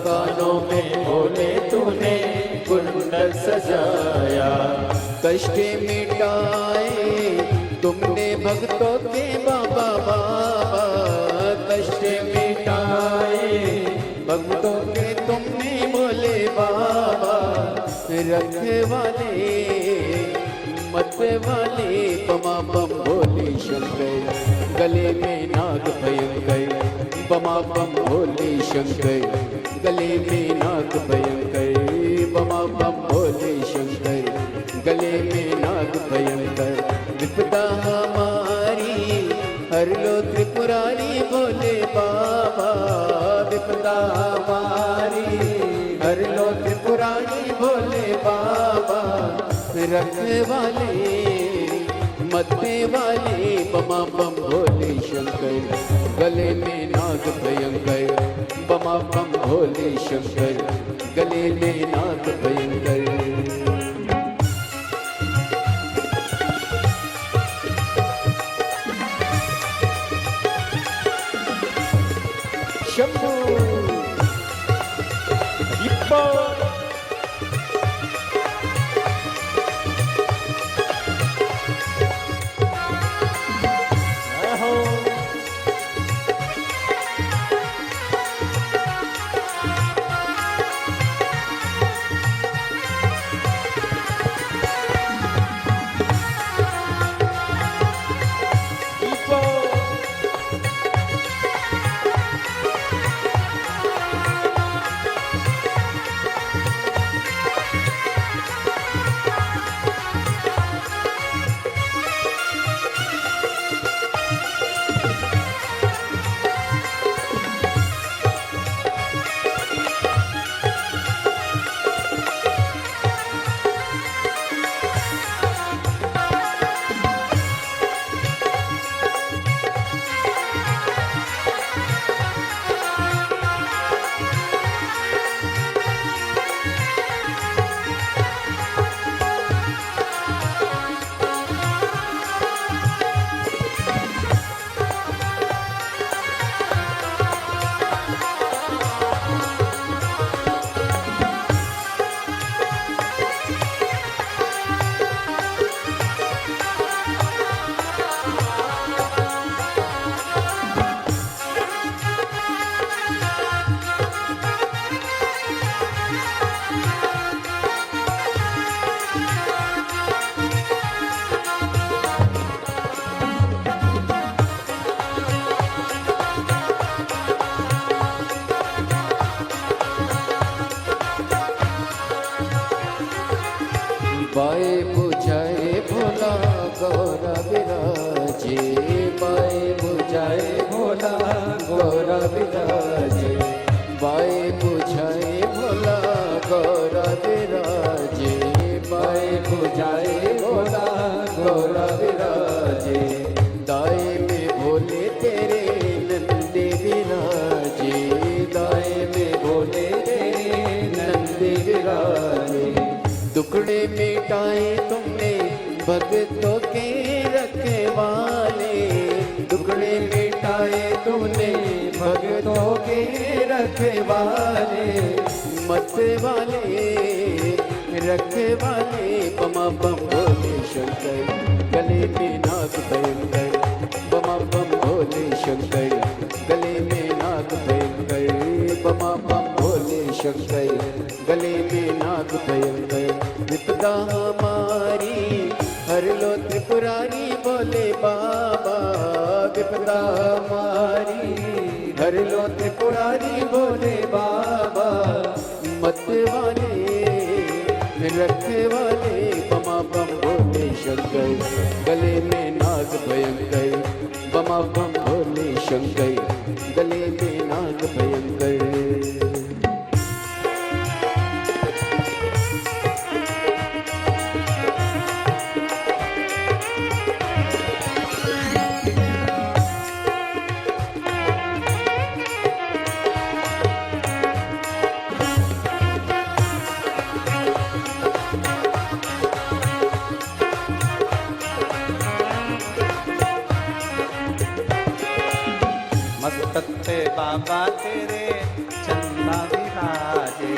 कानों में भोले तूने कुंडल सजाया, कष्ट मिटाए तुमने भक्तों के बाबा बाबा, कष्ट मिटाए भक्तों के तुमने भोले बाबा, रखवाले मत वाले बमा बम भोले शंकर, गले में नाग भयंकर, बमा बम भोले शंकर, गले में नाग भयंकर, बमा बम रखवाले मत्ते वाले बमा बम भोले शंकर, गले में नाग भयंकर, बमा बम भोले शंकर, गले में नाग भयंकर। शंभो इप्पा बाए बुझाए भोला गौरा विराजे, बाए बुझाए भोला गौरा विराजे, बाए बुझाए भोला गौरा विराजे, बाए बुझाए भोला गौरा विराजे, दाए में भोले तेरे नंदे विराजे, दाए में भोले तेरे नंदे विराजे, दुखड़े मिटाए तुमने भक्तों के रखवाले, दुखड़े मिटाए तुमने भक्तों के रखवाले, मत वाले रखवाले, बमा बम भोले शंकर, गले में नाग भयंकर, बमा बम भोले शंकर, गले में नाग भयंकर, बमा बम भोले शंकर, गले में नाग भयंकर। विपदा हमारी हर लो त्रिपुरारी बोले बाबा, विपदा हमारी हर लो त्रिपुरारी बोले बाबा, मत वाले रखवाले, बमा बम भोले शंकर, गले में नाग भयंकर, बमा बम भोले शंकर, गले में नाग भयंकर। मस्तक पे बाबा तेरे चंदा विराजे,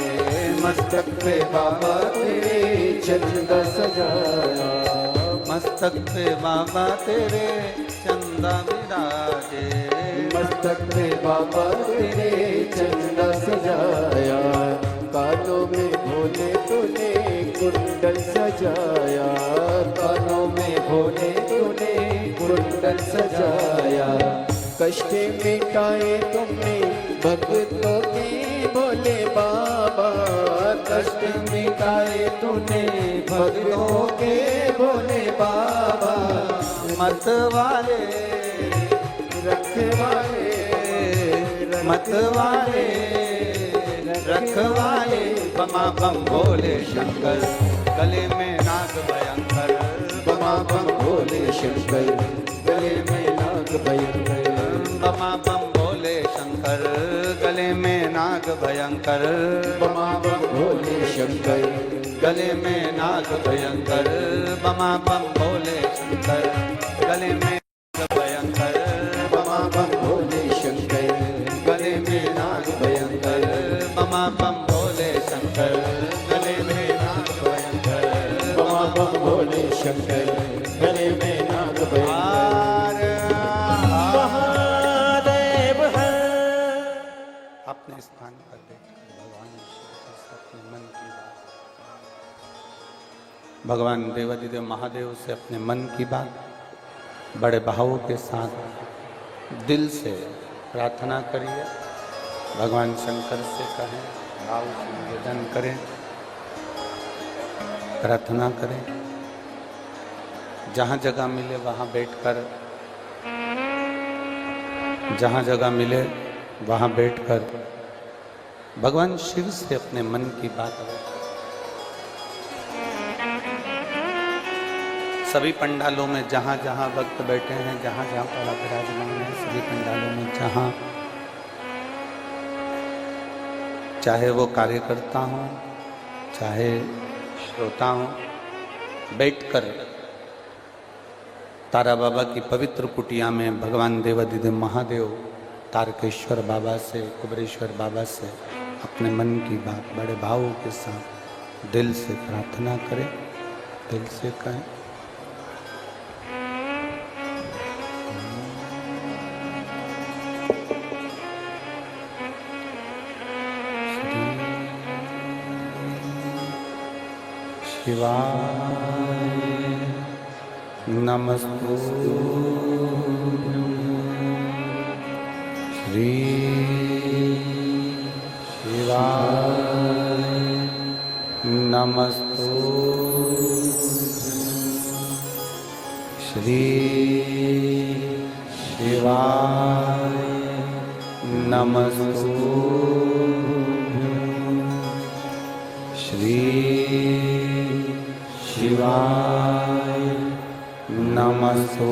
मस्तक पे बाबा तेरे चंदा सजाया, मस्तक पे बाबा तेरे चंदा विराजे, मस्तक पे बाबा तेरे चंदा सजाया, कानों में भोले तूने कुंडल सजाया, कानों में भोले तूने कुंडल सजाया, कष्ट मिटाए तुमने भक्तों के भोले बाबा, कष्ट मिटाए तूने भक्तों के भोले बाबा, मत वाले रखवाले मत वाले रखवाले, बमा बम भोले शंकर, गले में नाग भयंकर बमा बम भोले शंकर गले में नाग भयंकर बमा बम भोले शंकर गले में नाग भयंकर बमा बम भोले शंकर गले में नाग भयंकर बमा बम भोले शंकर गले में नाग भयंकर बमा बम भोले शंकर गले में नाग भयंकर बमा बम भोले शंकर गले में नाग भयंकर बमा बम भोले शंकर गले में नाग भयंकर महादेव है। अपने स्थान पर बैठकर भगवान शिव से अपने मन की बात भगवान देवाधिदेव महादेव से अपने मन की बात बड़े भाव के साथ दिल से प्रार्थना करिए। भगवान शंकर से कहें, भाव से निवेदन करें, प्रार्थना करें। जहाँ जगह मिले वहाँ बैठकर, जहाँ जगह मिले वहाँ बैठकर भगवान शिव से अपने मन की बात करें। सभी पंडालों में जहाँ जहाँ भक्त बैठे हैं, जहाँ जहाँ पड़ा विराजमान है, सभी पंडालों में जहाँ चाहे वो कार्यकर्ता हो चाहे श्रोता हो, बैठकर तारा बाबा की पवित्र कुटिया में भगवान देवाधिदेव महादेव तारकेश्वर बाबा से, कुबेरेश्वर बाबा से अपने मन की बात बड़े भावों के साथ दिल से प्रार्थना करें, दिल से कहें। शिवाय नमस्तुभ्यं श्री शिवाय नमस्तुभ्यं श्री शिवाय नमस्तुभ्यं श्री शिवाय नमस्तुभ्यं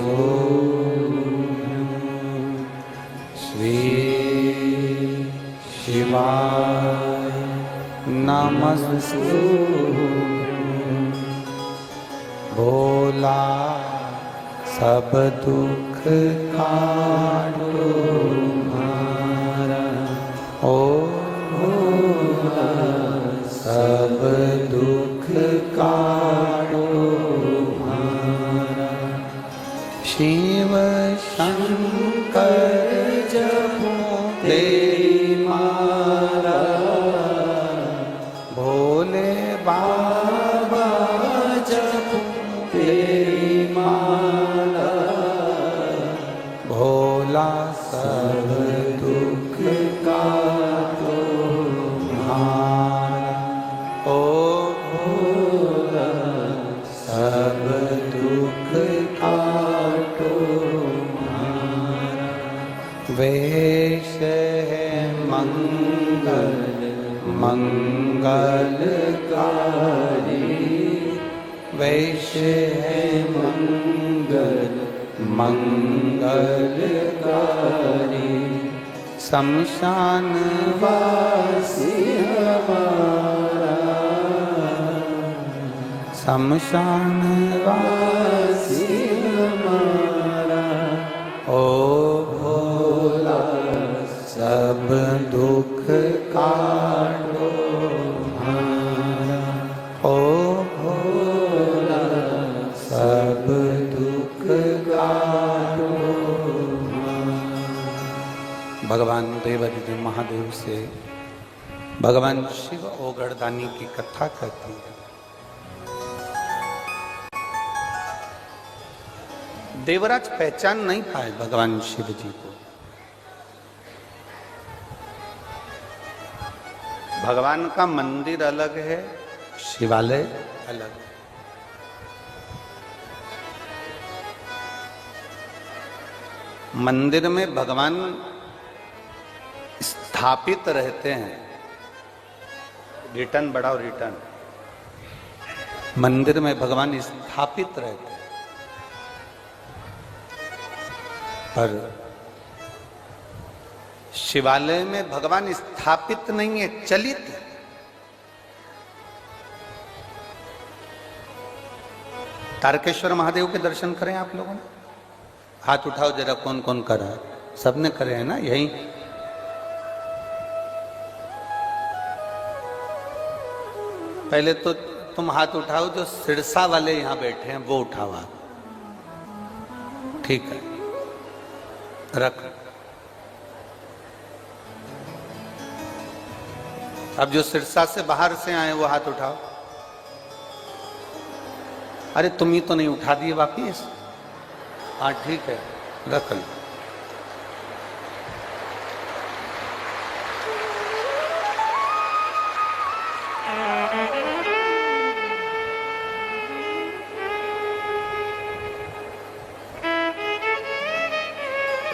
श्री शिवाय नमस्तुभ्यं भोला सब दुख काटो हमारा, ओ भोला सब दुख काटो हमारा। शिव शंकर जपो तेरी माला, भोले बाबा जपो तेरी माला, भोला सब दुख काटो हमारा, ओ भोला सब दुख काटो हमारा। वेश है मंगल मंगलकारी, वेश है मंगल मंगलकारी, शमशान वासी हमारा, शमशान वासी हमारा, ओ भोला सब दुख काटो हमारा, ओ भोला सब दुख काटो हमारा। भगवान देवाधिदेव महादेव से भगवान शिव ओगड़दानी की कथा कहती है। देवराज पहचान नहीं पाए भगवान शिव जी को। भगवान का मंदिर अलग है, शिवालय अलग है। मंदिर में भगवान स्थापित रहते हैं, रिटर्न बढ़ाओ रिटर्न। मंदिर में भगवान स्थापित रहते हैं, पर शिवालय में भगवान स्थापित नहीं है, चलित है। तारकेश्वर महादेव के दर्शन करें आप लोगों ने? हाथ उठाओ जरा, कौन कौन कर रहा है? सबने करे हैं ना? यही पहले तो तुम हाथ उठाओ, जो सिरसा वाले यहां बैठे हैं वो उठाओ हाथ। ठीक है, रख। अब जो सिरसा से बाहर से आए वो हाथ उठाओ। अरे तुम ही तो नहीं उठा दिए वापिस। हाँ ठीक है, रख लो।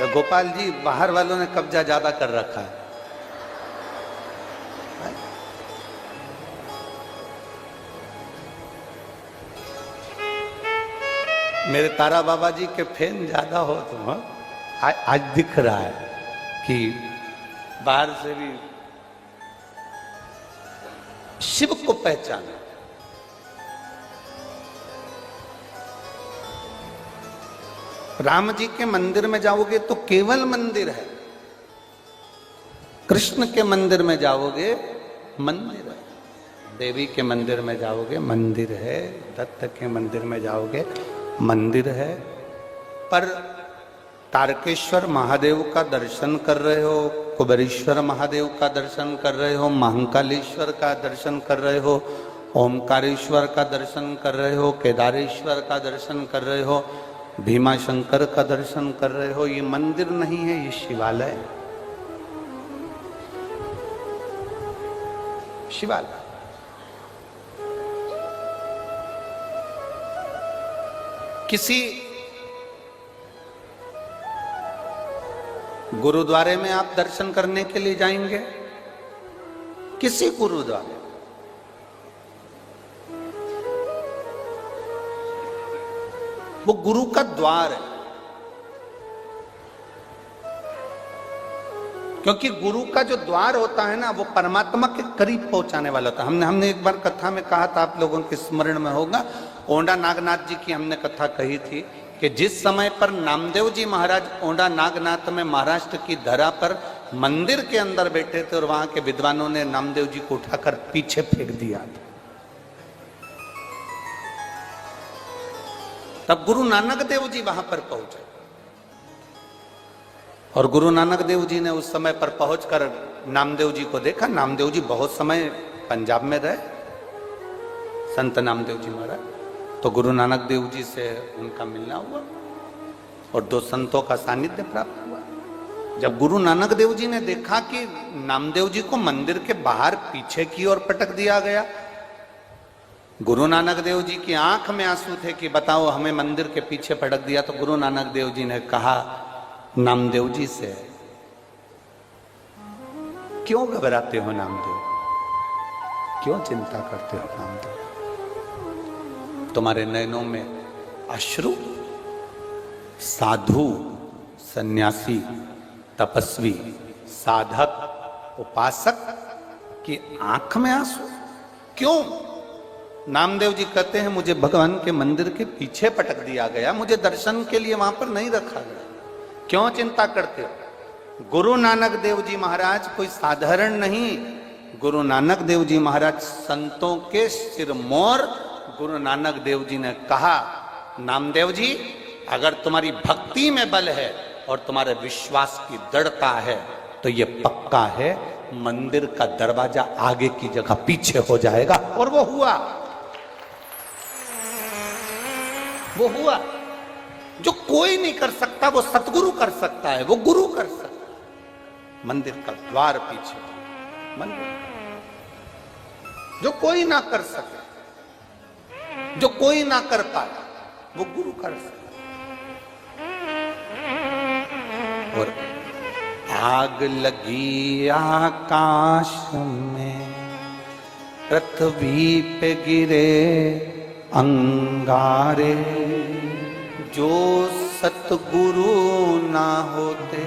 गोपाल जी, बाहर वालों ने कब्जा ज्यादा कर रखा है। मेरे तारा बाबा जी के फैन ज्यादा हो तुम। आज दिख रहा है कि बाहर से भी शिव को पहचाना। राम जी के मंदिर में जाओगे तो केवल मंदिर है, कृष्ण के मंदिर में जाओगे मंदिर है, देवी के मंदिर में जाओगे मंदिर है, दत्त के मंदिर में जाओगे मंदिर है। पर तारकेश्वर महादेव का दर्शन कर रहे हो, कुबेरेश्वर महादेव का दर्शन कर रहे हो, महाकालेश्वर का दर्शन कर रहे हो, ओमकारेश्वर का दर्शन कर रहे हो, केदारेश्वर का दर्शन कर रहे हो, भीमा शंकर का दर्शन कर रहे हो, ये मंदिर नहीं है, ये शिवालय है। शिवालय। किसी गुरुद्वारे में आप दर्शन करने के लिए जाएंगे, किसी गुरुद्वारे, वो गुरु का द्वार है। क्योंकि गुरु का जो द्वार होता है ना, वो परमात्मा के करीब पहुंचाने वाला होता है। हमने एक बार कथा में कहा था, आप लोगों के स्मरण में होगा, ओंडा नागनाथ जी की हमने कथा कही थी कि जिस समय पर नामदेव जी महाराज ओंडा नागनाथ में महाराष्ट्र की धरा पर मंदिर के अंदर बैठे थे और वहां के विद्वानों ने नामदेव जी को उठाकर पीछे फेंक दिया था, तब गुरु नानक देव जी वहां पर पहुंचे। और गुरु नानक देव जी ने उस समय पर पहुंचकर नामदेव जी को देखा। नामदेव जी बहुत समय पंजाब में रहे, संत नामदेव जी महाराज। तो गुरु नानक देव जी से उनका मिलना हुआ और दो संतों का सानिध्य प्राप्त हुआ। जब गुरु नानक देव जी ने देखा कि नामदेव जी को मंदिर के बाहर पीछे की ओर पटक दिया गया, गुरु नानक देव जी की आंख में आंसू थे कि बताओ हमें मंदिर के पीछे पटक दिया। तो गुरु नानक देव जी ने कहा नामदेव जी से, क्यों घबराते हो नामदेव, क्यों चिंता करते हो नामदेव, तुम्हारे नयनों में अश्रु साधु, सन्यासी, तपस्वी, साधक, उपासक की आंख में आंसू क्यों? नामदेव जी कहते हैं मुझे भगवान के मंदिर के पीछे पटक दिया गया, मुझे दर्शन के लिए वहां पर नहीं रखा गया, क्यों चिंता करते हो? गुरु नानक देव जी महाराज कोई साधारण नहीं, गुरु नानक देव जी महाराज संतों के सिरमौर। गुरु नानक देव जी ने कहा नामदेव जी, अगर तुम्हारी भक्ति में बल है और तुम्हारे विश्वास की दृढ़ता है तो ये पक्का है, मंदिर का दरवाजा आगे की जगह पीछे हो जाएगा। और वो हुआ, वो हुआ। जो कोई नहीं कर सकता वो सतगुरु कर सकता है, वो गुरु कर सकता है। मंदिर का द्वार पीछे, मंदिर जो कोई ना कर सके, जो कोई ना कर पाए, वो गुरु कर सकता। और आग लगी आकाश में, पृथ्वी पे गिरे अंगारे। जो सतगुरु ना होते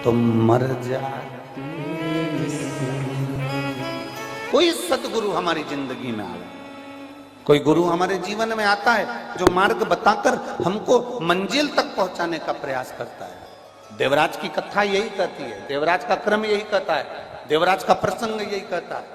तो मर जाते। कोई सतगुरु हमारी जिंदगी में आवे, कोई गुरु हमारे जीवन में आता है जो मार्ग बताकर हमको मंजिल तक पहुंचाने का प्रयास करता है। देवराज की कथा यही कहती है, देवराज का क्रम यही कहता है, देवराज का प्रसंग यही कहता है।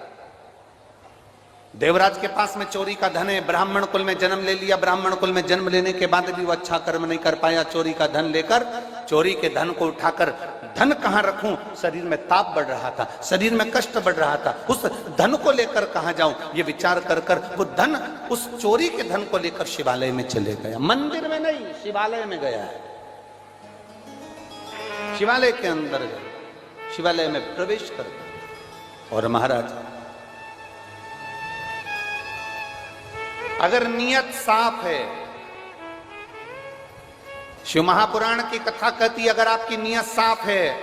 देवराज के पास में चोरी का धन है, ब्राह्मण कुल में जन्म ले लिया, ब्राह्मण कुल में जन्म लेने के बाद भी वो अच्छा कर्म नहीं कर पाया। चोरी का धन लेकर, चोरी के धन को उठाकर, धन कहां रखूं, शरीर में ताप बढ़ रहा था, शरीर में कष्ट बढ़ रहा था, उस धन को लेकर कहां जाऊं ये विचार कर कर वो धन, उस चोरी के धन को लेकर शिवालय में चले गया। मंदिर में नहीं, शिवालय में गया है। शिवालय के अंदर गया, शिवालय में प्रवेश कर गया। और महाराज, अगर नियत साफ है, शिव महापुराण की कथा कहती है, अगर आपकी नियत साफ है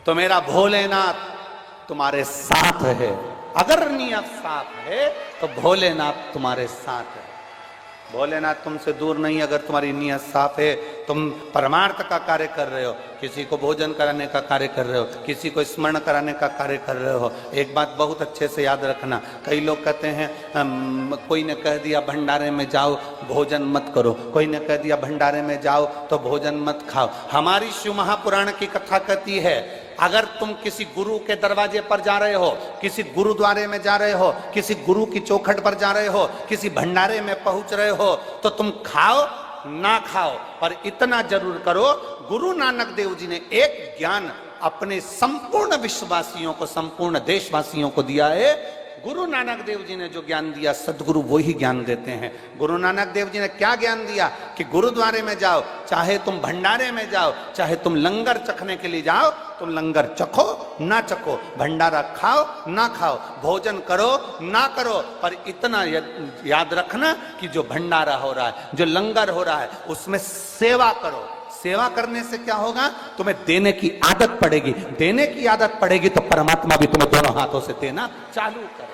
तो मेरा भोलेनाथ तुम्हारे साथ है। अगर नियत साफ है तो भोलेनाथ तुम्हारे साथ है। भोलेनाथ तुमसे दूर नहीं, अगर तुम्हारी नियत साफ है, तुम परमार्थ का कार्य कर रहे हो, किसी को भोजन कराने का कार्य कर रहे हो, किसी को स्मरण कराने का कार्य कर रहे हो। एक बात बहुत अच्छे से याद रखना, कई लोग कहते हैं कोई ने कह दिया भंडारे में जाओ भोजन मत करो, कोई ने कह दिया भंडारे में जाओ तो भोजन मत खाओ। हमारी शिव महापुराण की कथा कहती है, अगर तुम किसी गुरु के दरवाजे पर जा रहे हो, किसी गुरुद्वारे में जा रहे हो, किसी गुरु की चौखट पर जा रहे हो, किसी भंडारे में पहुंच रहे हो, तो तुम खाओ ना खाओ, पर इतना जरूर करो, गुरु नानक देव जी ने एक ज्ञान अपने संपूर्ण विश्ववासियों को, संपूर्ण देशवासियों को दिया है। गुरु नानक देव जी ने जो ज्ञान दिया, सदगुरु वो ही ज्ञान देते हैं। गुरु नानक देव जी ने क्या ज्ञान दिया कि गुरुद्वारे में जाओ, चाहे तुम भंडारे में जाओ, चाहे तुम लंगर चखने के लिए जाओ, तुम लंगर चखो ना चखो, भंडारा खाओ ना खाओ, भोजन करो ना करो, पर इतना याद रखना कि जो भंडारा हो रहा है, जो लंगर हो रहा है, उसमें सेवा करो। सेवा करने से क्या होगा, तुम्हें देने की आदत पड़ेगी, देने की आदत पड़ेगी तो परमात्मा भी तुम्हें दोनों हाथों से देना चालू करे।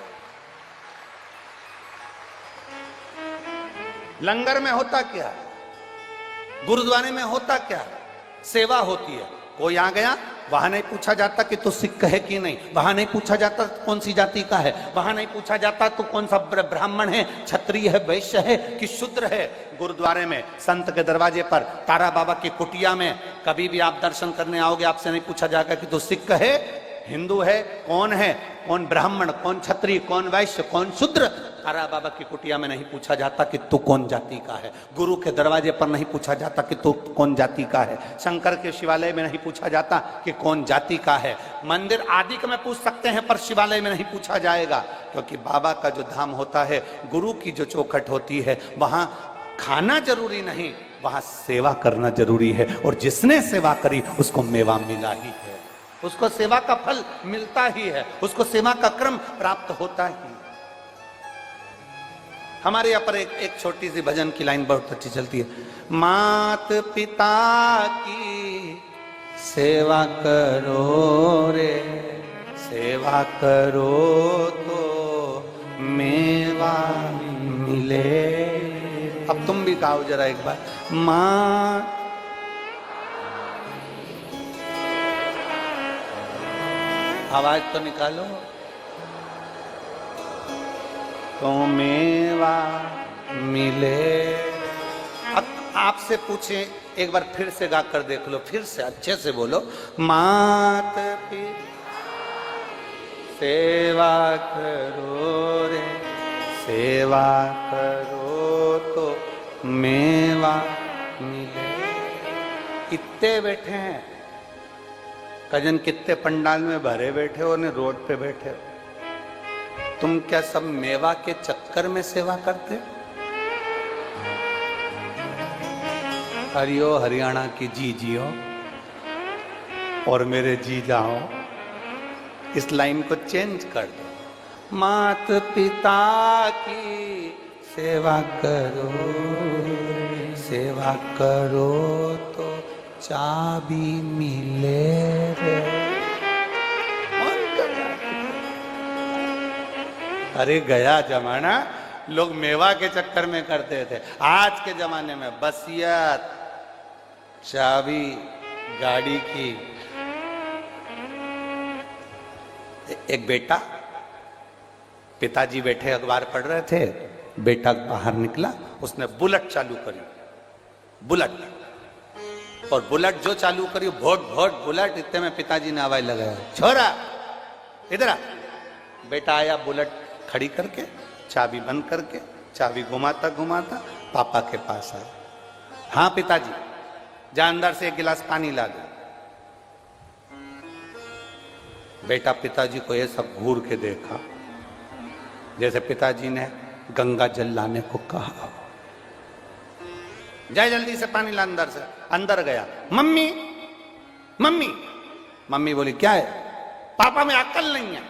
लंगर में होता क्या, गुरुद्वारे में होता क्या, सेवा होती है। कोई आ गया, वहां नहीं पूछा जाता कि तू सिख है कि नहीं, वहां नहीं पूछा जाता कौन सी जाति का है, वहां नहीं पूछा जाता तू कौन सा ब्राह्मण है, क्षत्रिय है, वैश्य है कि शूद्र है। गुरुद्वारे में, संत के दरवाजे पर, तारा बाबा की कुटिया में कभी भी आप दर्शन करने आओगे, आपसे नहीं पूछा जाएगा कि तू सिख है, हिंदू है, कौन ब्राह्मण, कौन क्षत्रिय, कौन वैश्य, कौन शूद्र। तारा बाबा की कुटिया में नहीं पूछा जाता कि तू कौन जाति का है, गुरु के दरवाजे पर नहीं पूछा जाता कि तू कौन जाति का है, शंकर के शिवालय में नहीं पूछा जाता कि कौन जाति का है। मंदिर आदि में पूछ सकते हैं, पर शिवालय में नहीं पूछा जाएगा, क्योंकि बाबा का जो धाम होता है, गुरु की जो चौखट होती है, वहां खाना जरूरी नहीं, वहां सेवा करना जरूरी है। और जिसने सेवा करी उसको मेवा मिला ही है, उसको सेवा का फल मिलता ही है, उसको सेवा का क्रम प्राप्त होता ही। हमारे यहाँ पर एक छोटी सी भजन की लाइन बहुत अच्छी चलती है, मात पिता की सेवा करो रे, सेवा करो तो मेवा मिले। अब तुम भी गाओ जरा एक बार, माँ आवाज तो निकालो, तो मेवा मिले। अब आपसे पूछे, एक बार फिर से गा कर देख लो, फिर से अच्छे से बोलो, मात पिता सेवा करो रे, सेवा करो तो मेवा मिले। कितने बैठे हैं कजन, कितने पंडाल में भरे बैठे हो, ने रोड पे बैठे हो, तुम क्या सब मेवा के चक्कर में सेवा करते? हरियो हरियाणा की जी जियो और मेरे जी जाओ, इस लाइन को चेंज कर दो, मात पिता की सेवा करो, सेवा करो तो चाबी मिले रे। अरे गया जमाना, लोग मेवा के चक्कर में करते थे। आज के जमाने में वसीयत, चाबी गाड़ी की। एक बेटा, पिताजी बैठे अखबार पढ़ रहे थे, बेटा बाहर निकला, उसने बुलेट चालू करी, बुलेट, और बुलेट जो चालू करी भोट भोट बुलेट, इतने में पिताजी ने आवाज लगाया, छोरा इधर आ। बेटा आया, बुलेट खड़ी करके, चाबी बंद करके, चाबी घुमाता घुमाता पापा के पास आया। हाँ पिताजी, जा अंदर से एक गिलास पानी ला दो। बेटा पिताजी को ये सब घूर के देखा, जैसे पिताजी ने गंगा जल लाने को कहा। जाए जल्दी से पानी ला अंदर से। अंदर गया, मम्मी मम्मी। मम्मी बोली क्या है? पापा में अक्ल नहीं है,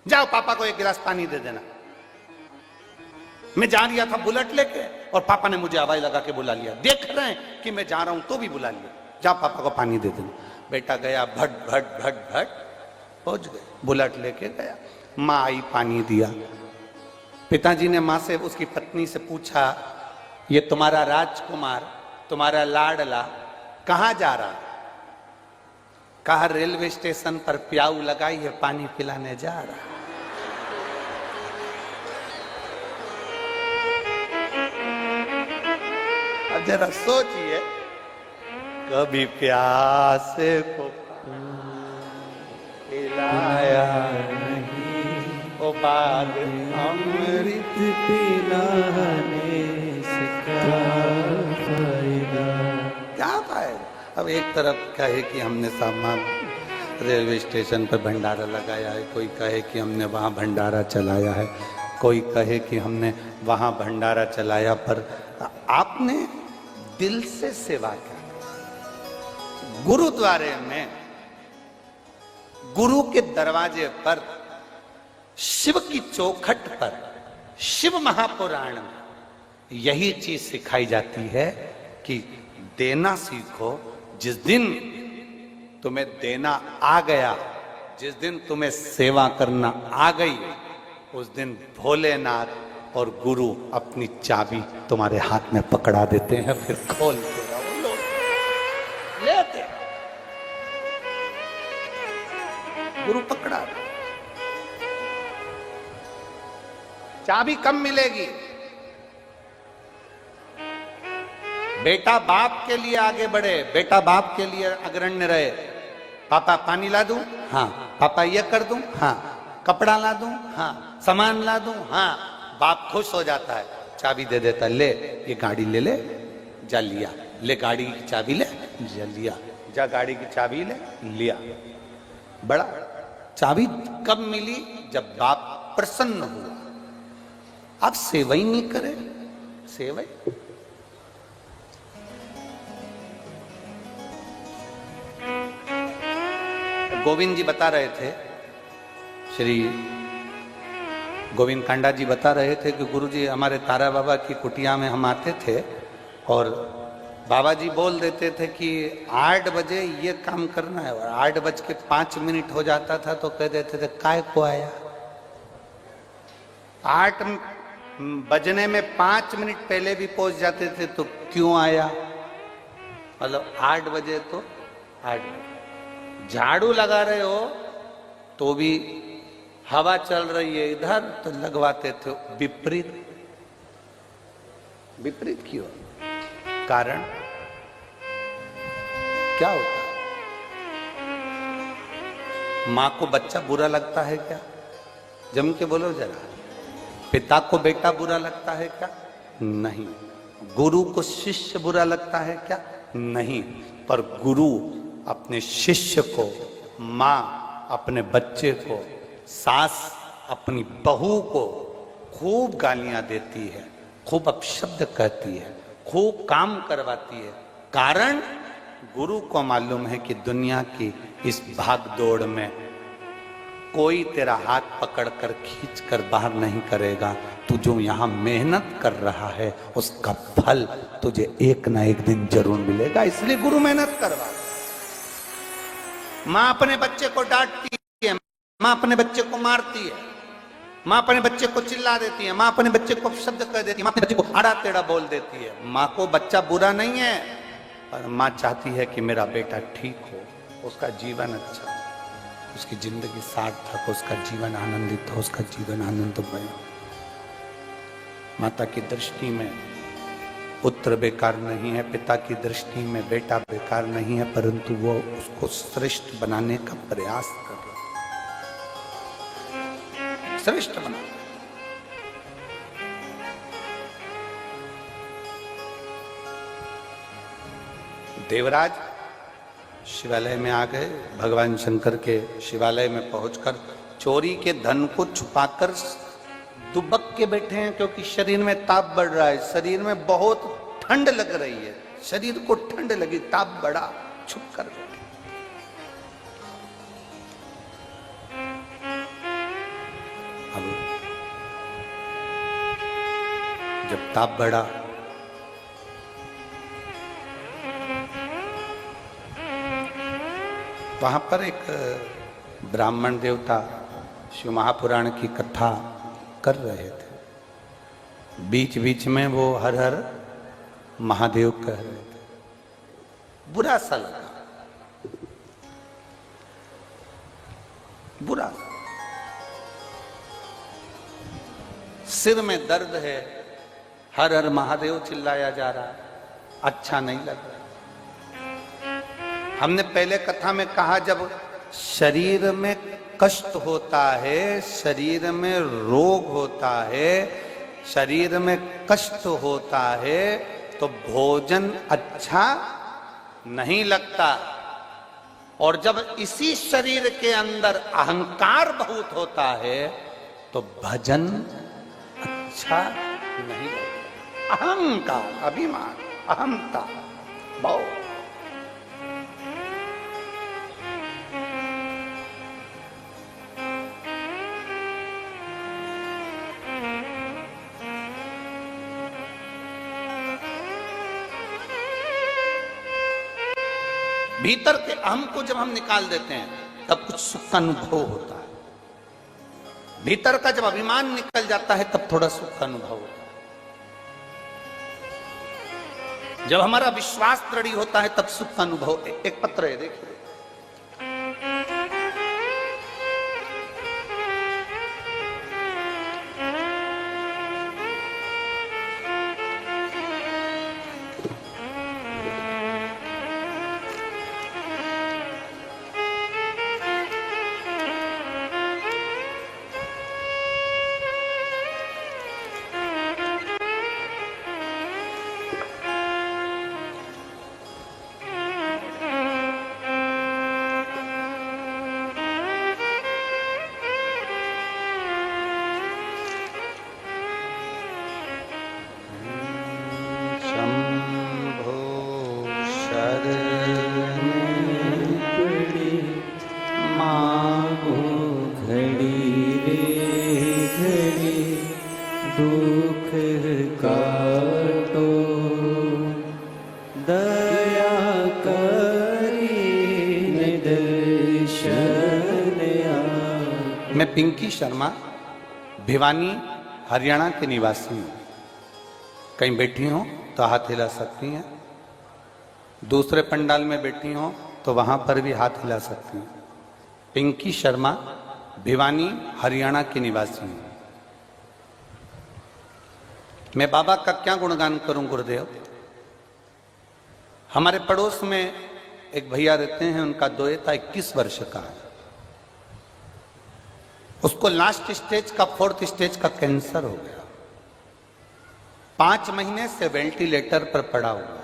जाओ पापा को एक गिलास पानी दे देना। मैं जा रहा था बुलेट लेके और पापा ने मुझे आवाज लगा के बुला लिया, देख रहे हैं कि मैं जा रहा हूं तो भी बुला लिया, जा पापा को पानी दे देना। बेटा गया, भट भट भट भट पहुंच गए, बुलेट लेके गया। माँ आई, पानी दिया। पिताजी ने माँ से, उसकी पत्नी से पूछा, ये तुम्हारा राजकुमार, तुम्हारा लाडला कहां जा रहा? कहा रेलवे स्टेशन पर प्याऊ लगाई है, पानी पिलाने जा रहा। अब जरा सोचिए, कभी प्यासे को पिलाया नहीं, ओ बाग अमृत पिलाने से क्या फायदा? अब एक तरफ कहे कि हमने सामान रेलवे स्टेशन पर भंडारा लगाया है, कोई कहे कि हमने वहाँ भंडारा चलाया है, कोई कहे कि हमने वहाँ भंडारा चलाया, पर आपने दिल से सेवा की। गुरुद्वारे में, गुरु के दरवाजे पर, शिव की चौखट पर, शिव महापुराण में यही चीज सिखाई जाती है कि देना सीखो। जिस दिन तुम्हें देना आ गया, जिस दिन तुम्हें सेवा करना आ गई, उस दिन भोलेनाथ और गुरु अपनी चाबी तुम्हारे हाथ में पकड़ा देते हैं, फिर खोलते रहो, लो लेते। गुरु पकड़ा, चाबी कब मिलेगी? बेटा बाप के लिए आगे बढ़े, बेटा बाप के लिए अग्रण्य रहे। पापा पानी ला दूं? हाँ। पापा ये कर दूं? हाँ। कपड़ा ला दूं? हाँ। सामान ला दूं? हाँ। बाप खुश हो जाता है, चाबी दे देता, ले ये गाड़ी ले ले, जा लिया, ले गाड़ी की चाबी ले, जा लिया, जा गाड़ी की चाबी ले, लिया। बड़ा चाबी कब मिली? जब बाप प्रसन्न हुआ। आप सेवा ही नहीं करे, सेवा गोविंद जी बता रहे थे, श्री गोविंद कांडा जी बता रहे थे कि गुरुजी हमारे तारा बाबा की कुटिया में हम आते थे और बाबा जी बोल देते थे कि 8 बजे ये काम करना है, और 8:05 हो जाता था तो कह देते थे काय को आया। 8 बजने में 5 मिनट पहले भी पहुंच जाते थे तो क्यों आया? मतलब 8 बजे तो 8 बजे। झाड़ू लगा रहे हो तो भी हवा चल रही है इधर, तो लगवाते थे विपरीत। विपरीत क्यों? कारण क्या होता है? मां को बच्चा बुरा लगता है क्या? जम के बोलो जरा। पिता को बेटा बुरा लगता है क्या? नहीं। गुरु को शिष्य बुरा लगता है क्या? नहीं। पर गुरु अपने शिष्य को, मां अपने बच्चे को, सास अपनी बहू को खूब गालियां देती है, खूब अपशब्द कहती है, खूब काम करवाती है। कारण गुरु को मालूम है कि दुनिया की इस भाग दौड़ में कोई तेरा हाथ पकड़कर खींचकर बाहर नहीं करेगा। तू जो यहाँ मेहनत कर रहा है उसका फल तुझे एक ना एक दिन जरूर मिलेगा, इसलिए गुरु मेहनत करवा। मां अपने बच्चे को डांटती है, मां अपने बच्चे को मारती है, माँ अपने बच्चे को चिल्ला देती है, माँ अपने बच्चे को शब्द कर देती है, माँ अपने बच्चे को आड़ा टेढ़ा बोल देती है। माँ को बच्चा बुरा नहीं है, पर माँ चाहती है कि मेरा बेटा ठीक हो, उसका जीवन अच्छा हो, उसकी जिंदगी सार्थक हो, उसका जीवन आनंदित हो, उसका जीवन आनंदमय हो। माता की दृष्टि में पुत्र बेकार नहीं है, पिता की दृष्टि में बेटा बेकार नहीं है, परंतु वो उसको श्रेष्ठ बनाने का प्रयास कर रहा है, श्रेष्ठ बना। देवराज शिवालय में आ गए, भगवान शंकर के शिवालय में पहुंचकर चोरी के धन को छुपाकर दुबक के बैठे हैं, क्योंकि शरीर में ताप बढ़ रहा है, शरीर में बहुत ठंड लग रही है, शरीर को ठंड लगी, ताप बढ़ा, छुप कर बैठे। अब जब ताप बढ़ा वहां पर एक ब्राह्मण देवता शिव महापुराण की कथा कर रहे थे। बीच बीच में वो हर हर महादेव कह रहे थे। बुरा सा लगा, बुरा। सिर में दर्द है, हर हर महादेव चिल्लाया जा रहा है, अच्छा नहीं लग रहा। हमने पहले कथा में कहा, जब शरीर में कष्ट होता है, शरीर में रोग होता है, शरीर में कष्ट होता है, तो भोजन अच्छा नहीं लगता। और जब इसी शरीर के अंदर अहंकार बहुत होता है तो भजन अच्छा नहीं लगता। अहंकार, अभिमान, अहंता बहुत। भीतर के अहम को जब हम निकाल देते हैं तब कुछ सुख का अनुभव होता है। भीतर का जब अभिमान निकल जाता है तब थोड़ा सुख का अनुभव होता है। जब हमारा विश्वास दृढ़ होता है तब सुख का अनुभव। एक पत्र है, देखिए। मैं पिंकी शर्मा भिवानी हरियाणा के निवासी हूँ। कहीं बैठी हो तो हाथ हिला सकती हैं, दूसरे पंडाल में बैठी हो तो वहां पर भी हाथ हिला सकती हैं। पिंकी शर्मा भिवानी हरियाणा की निवासी हूँ। मैं बाबा का क्या गुणगान करूं गुरुदेव। हमारे पड़ोस में एक भैया रहते हैं, उनका दोएता 21 वर्ष का है। उसको लास्ट स्टेज का, 4th स्टेज का कैंसर हो गया। 5 महीने से वेंटिलेटर पर पड़ा हुआ है।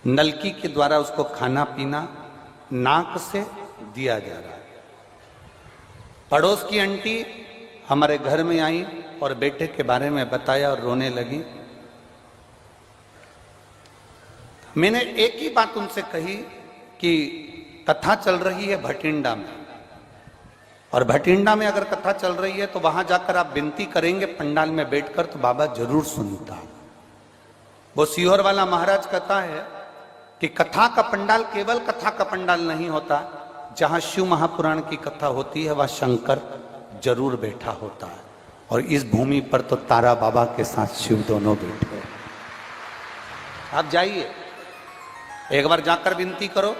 नलकी के द्वारा उसको खाना पीना नाक से दिया जा रहा है। पड़ोस की आंटी हमारे घर में आई और बेटे के बारे में बताया और रोने लगी। मैंने एक ही बात उनसे कही कि कथा चल रही है भटिंडा में, और भटिंडा में अगर कथा चल रही है तो वहां जाकर आप विनती करेंगे पंडाल में बैठकर तो बाबा जरूर सुनता। वो सीहोर वाला महाराज कहता है कि कथा का पंडाल केवल कथा का पंडाल नहीं होता। जहां शिव महापुराण की कथा होती है वह शंकर जरूर बैठा होता है। और इस भूमि पर तो तारा बाबा के साथ शिव दोनों बैठे हैं। आप जाइए, एक बार जाकर विनती करो।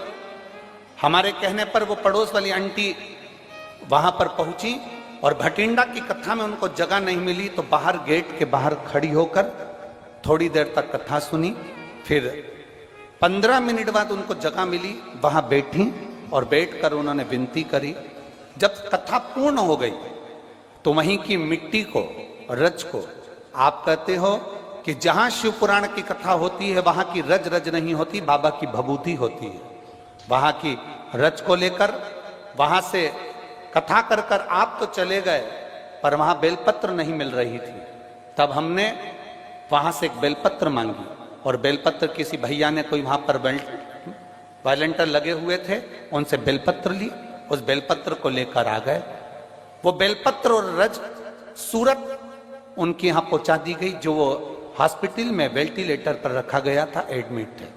हमारे कहने पर वो पड़ोस वाली आंटी वहां पर पहुंची और भटिंडा की कथा में उनको जगह नहीं मिली, तो बाहर गेट के बाहर खड़ी होकर थोड़ी देर तक कथा सुनी। फिर 15 मिनट बाद उनको जगह मिली, वहां बैठी और बैठकर उन्होंने विनती करी। जब कथा पूर्ण हो गई तो वहीं की मिट्टी को, रज को, आप कहते हो कि जहां शिव पुराण की कथा होती है वहां की रज रज नहीं होती, बाबा की भभूति होती है। वहां की रज को लेकर वहां से कथा कर कर आप तो चले गए, पर वहां बेलपत्र नहीं मिल रही थी। तब हमने वहां से एक बेलपत्र मांगी और बेलपत्र किसी भैया ने, कोई वहां पर वॉलंटियर लगे हुए थे, उनसे बेलपत्र ली। उस बेलपत्र को लेकर आ गए। वो बेलपत्र और रज सूरत उनके यहां पहुंचा दी गई, जो वो हॉस्पिटल में वेंटिलेटर पर रखा गया था, एडमिट थे।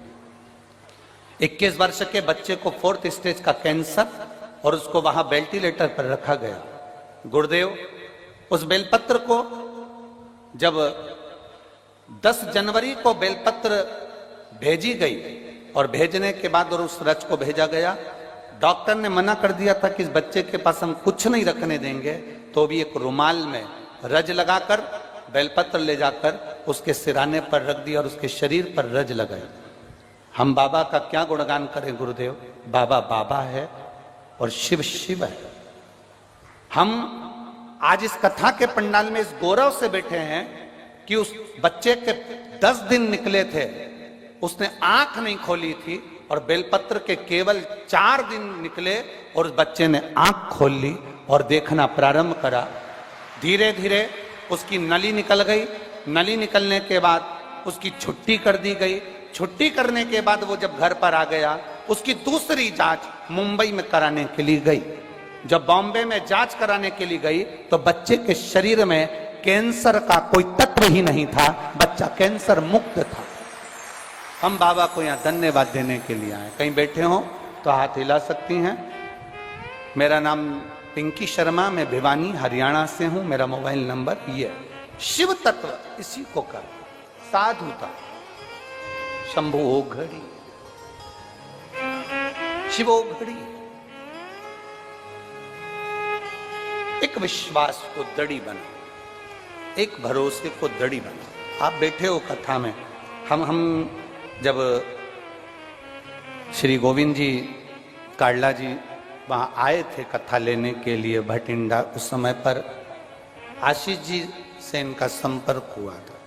21 वर्ष के बच्चे को 4th स्टेज का कैंसर, और उसको वहां वेंटिलेटर पर रखा गया। गुरुदेव, उस बेलपत्र को जब 10 जनवरी को बेलपत्र भेजी गई और भेजने के बाद और उस रज को भेजा गया, डॉक्टर ने मना कर दिया था कि इस बच्चे के पास हम कुछ नहीं रखने देंगे, तो भी एक रुमाल में रज लगाकर बेलपत्र ले जाकर उसके सिराने पर रख दिया और उसके शरीर पर रज लगाई। हम बाबा का क्या गुणगान करें गुरुदेव। बाबा बाबा है और शिव शिव है। हम आज इस कथा के पंडाल में इस गौरव से बैठे हैं कि उस बच्चे के 10 दिन निकले थे, उसने आंख नहीं खोली थी, और बेलपत्र के केवल 4 दिन निकले और उस बच्चे ने आंख खोल ली और देखना प्रारंभ करा। धीरे धीरे उसकी नली निकल गई। नली निकलने के बाद उसकी छुट्टी कर दी गई। छुट्टी करने के बाद वो जब घर पर आ गया, उसकी दूसरी जांच मुंबई में कराने के लिए गई। जब बॉम्बे में जांच कराने के लिए गई तो बच्चे के शरीर में कैंसर का कोई तत्व ही नहीं था, बच्चा कैंसर मुक्त था। हम बाबा को यहाँ धन्यवाद देने के लिए आए। कहीं बैठे हो तो हाथ हिला सकती हैं। मेरा नाम पिंकी शर्मा, मैं भिवानी हरियाणा से हूं। मेरा मोबाइल नंबर ये है। शिव तत्व इसी को कर, साधुता, शंभु घड़ी, शिवो घड़ी। एक विश्वास को दड़ी बना, एक भरोसे को दड़ी बना। आप बैठे हो कथा में। हम जब श्री गोविंद जी काडला जी वहाँ आए थे कथा लेने के लिए भटिंडा, उस समय पर आशीष जी से इनका संपर्क हुआ था।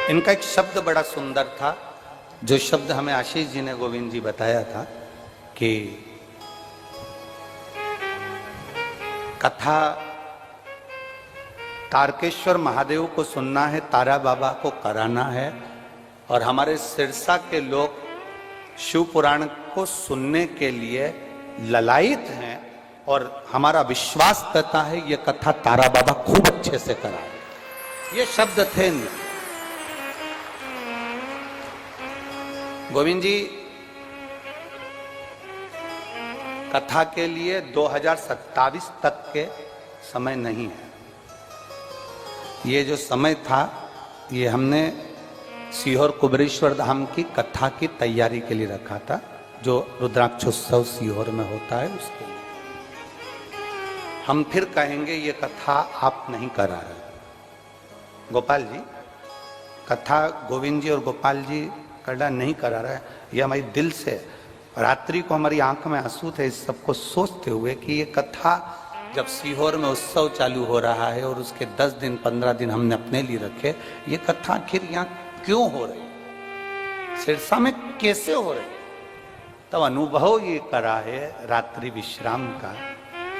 इनका एक शब्द बड़ा सुंदर था, जो शब्द हमें आशीष जी ने गोविंद जी बताया था कि कथा तारकेश्वर महादेव को सुनना है, तारा बाबा को कराना है, और हमारे सिरसा के लोग शिव पुराण को सुनने के लिए ललायित हैं, और हमारा विश्वास कहता है ये कथा तारा बाबा खूब अच्छे से कराए। ये शब्द थे। गोविंद जी कथा के लिए 2027 तक के समय नहीं है। ये जो समय था, ये हमने सीहोर कुबरेश्वर धाम की कथा की तैयारी के लिए रखा था, जो रुद्राक्षोत्सव सीहोर में होता है उसके लिए। हम फिर कहेंगे ये कथा आप नहीं करा रहे। गोपाल जी कथा गोविंद जी और गोपाल जी कड़ा नहीं करा रहा है, ये हमारी दिल से। रात्रि को हमारी आंख में आंसू थे इस सबको सोचते हुए कि ये कथा जब सीहोर में उत्सव चालू हो रहा है और उसके 10 दिन 15 दिन हमने अपने लिए रखे, ये कथा आखिर यहाँ क्यों हो रही, सिरसा में कैसे हो रही। तब अनुभव ये करा है रात्रि विश्राम का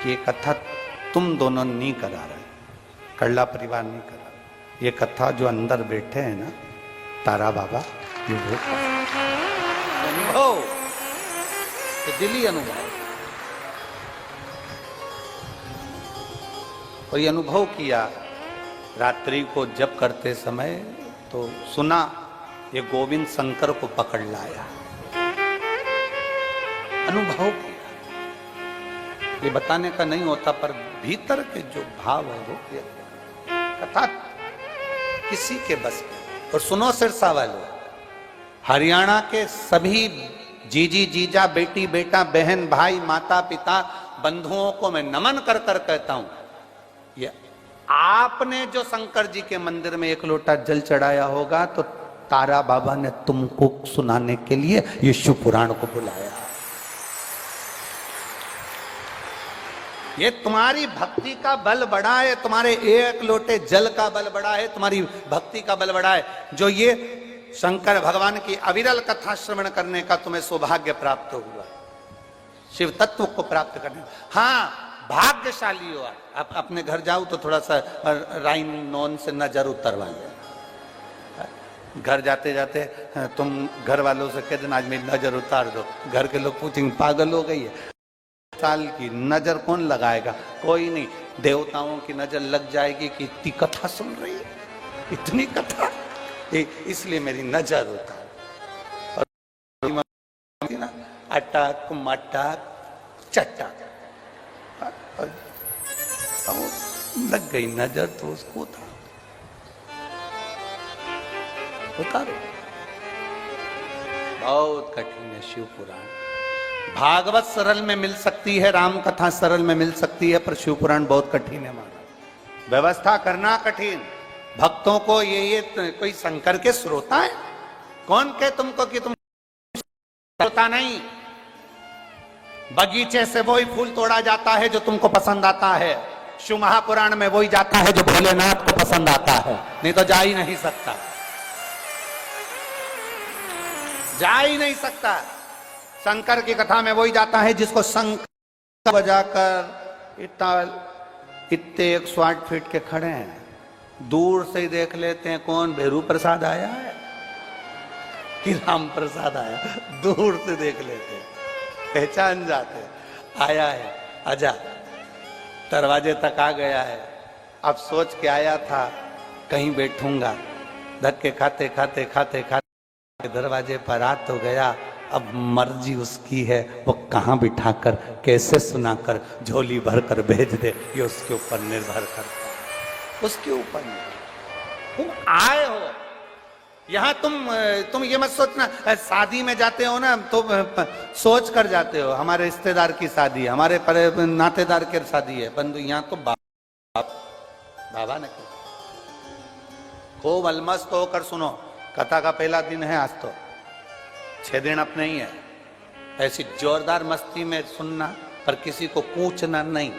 कि ये कथा तुम दोनों नहीं करा रहे, कड़ला परिवार नहीं करा रहे। ये कथा जो अंदर बैठे हैं ना तारा बाबा, ये वो अनुभव, ये दिली अनुभव। और ये अनुभव किया रात्रि को जप करते समय, तो सुना ये गोविंद शंकर को पकड़ लाया। अनुभव किया। ये बताने का नहीं होता, पर भीतर के जो भाव है वो कथा किसी के बस में। और सुनो सिरसा वालों, हरियाणा के सभी जीजी जीजा, बेटी बेटा, बहन भाई, माता पिता, बंधुओं को मैं नमन कर कर कहता हूं, ये आपने जो शंकर जी के मंदिर में एक लोटा जल चढ़ाया होगा तो तारा बाबा ने तुमको सुनाने के लिए ये शिव पुराण को बुलाया। ये तुम्हारी भक्ति का बल बढ़ा है, तुम्हारे एक लोटे जल का बल बढ़ा है, तुम्हारी भक्ति का बल बढ़ा है, जो ये शंकर भगवान की अविरल कथा श्रवण करने का तुम्हें सौभाग्य प्राप्त हुआ, शिव तत्व को प्राप्त करने। हाँ, भाग्यशाली हो आप। अपने घर जाओ तो थोड़ा सा राइन नॉन से नजर उतरवा ले। घर जाते जाते तुम घर वालों से कह देना आज मेरी नजर उतार दो, घर के लोग पूछेंगे पागल हो गई है, साल की नजर कौन लगाएगा? कोई नहीं, देवताओं की नजर लग जाएगी कि इतनी कथा सुन रही है, इतनी कथा, इसलिए मेरी नजर उतार। और ना अटक मटक चटक, लग गई नजर तो उसको उतारो। बहुत कठिन है शिव पुराण। भागवत सरल में मिल सकती है, राम कथा सरल में मिल सकती है, पर शिव पुराण बहुत कठिन है महाराज। व्यवस्था करना कठिन। भक्तों को ये कोई शंकर के श्रोता है? कौन कहे तुमको कि तुम श्रोता नहीं? बगीचे से वही फूल तोड़ा जाता है जो तुमको पसंद आता है। शिव महापुराण में वही जाता है जो भोलेनाथ को पसंद आता है, नहीं तो जा ही नहीं सकता, जा ही नहीं सकता। शंकर की कथा में वही जाता है जिसको शंकर बजाकर इतने 108 फीट के खड़े हैं, दूर से ही देख लेते हैं कौन भेरू प्रसाद आया है कि राम प्रसाद आया, दूर से देख लेते हैं, पहचान जाते हैं, आया है, आजा, दरवाजे तक आ गया है। अब सोच के आया था कहीं बैठूंगा, धक्के खाते खाते खाते खाते दरवाजे पर आ तो गया। अब मर्जी उसकी है, वो कहाँ बिठाकर कैसे सुनाकर झोली भर कर भेज दे, ये उसके ऊपर निर्भर करता है, उसके ऊपर। तुम आए हो यहाँ, तुम ये मत सोचना, शादी में जाते हो ना तो सोच कर जाते हो हमारे रिश्तेदार की शादी, हमारे नातेदार की शादी है, बंधु। यहाँ तो बाबा ने कहा खूब अलमस्त होकर सुनो। कथा का पहला दिन है आज, तो 6 दिन अपने ही है। ऐसी जोरदार मस्ती में सुनना, पर किसी को पूछना नहीं।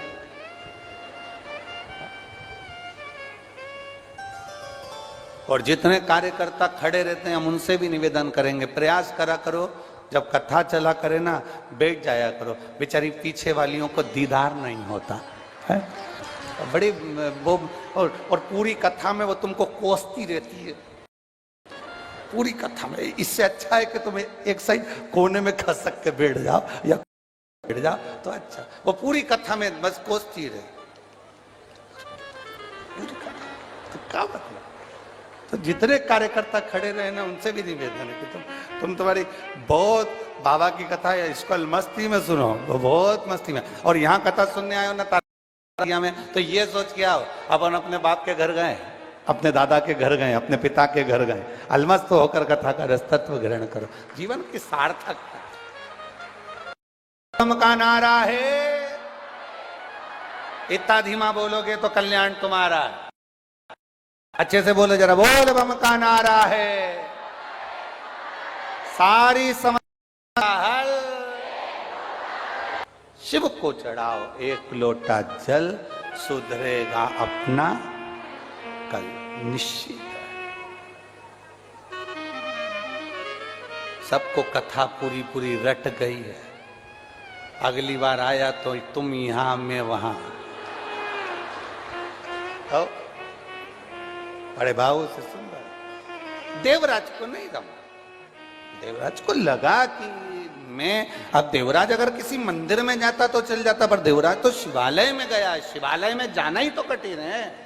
और जितने कार्यकर्ता खड़े रहते हैं हम उनसे भी निवेदन करेंगे, प्रयास करा करो जब कथा चला करे ना, बैठ जाया करो। बेचारी पीछे वालियों को दीदार नहीं होता है, बड़ी वो और पूरी कथा में वो तुमको कोसती रहती है, पूरी कथा में। इससे अच्छा है कि तुम एक साइड कोने में खसक के बैठ जाओ या बैठ जाओ तो अच्छा। वो पूरी कथा में बस कोसती रहे, पूरी कथा। तो क्या मतलब? तो जितने कार्यकर्ता खड़े रहे ना उनसे भी निवेदन है कि तुम्हारी बहुत बाबा की कथा है, इसको मस्ती में सुनो, बहुत मस्ती में। और यहाँ कथा सुनने आए हो ना तारिया में, तो ये सोच के आओ अपन अपने बाप के घर गए, अपने दादा के घर गए, अपने पिता के घर गए, अलमस्त होकर कथा का रसतत्व ग्रहण करो। जीवन की सार्थकता का नारा है, इतना धीमा बोलोगे तो कल्याण तुम्हारा। अच्छे से बोलो जरा, बोल बम का नारा है, सारी समस्या हल। शिव को चढ़ाओ एक लोटा जल, सुधरेगा अपना कल निश्चित। सबको कथा पूरी पूरी रट गई है। अगली बार आया तो तुम यहां मैं वहां। बड़े भाव से सुन रहा। देवराज को नहीं रमा, देवराज को लगा कि मैं, अब देवराज अगर किसी मंदिर में जाता तो चल जाता, पर देवराज तो शिवालय में गया, शिवालय में जाना ही तो कठिन है।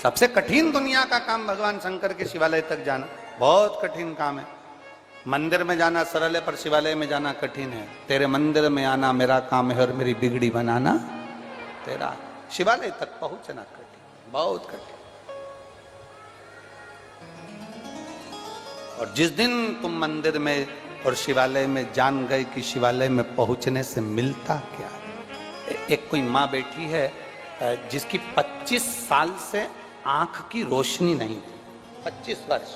सबसे कठिन दुनिया का काम भगवान शंकर के शिवालय तक जाना बहुत कठिन काम है। मंदिर में जाना सरल है पर शिवालय में जाना कठिन है। तेरे मंदिर में आना मेरा काम है और मेरी बिगड़ी बनाना तेरा। शिवालय तक पहुंचना कठिन, बहुत कठिन। और जिस दिन तुम मंदिर में और शिवालय में जान गए कि शिवालय में पहुंचने से मिलता क्या है। एक कोई माँ बैठी है जिसकी 25 साल से आंख की रोशनी नहीं थी, 25 वर्ष।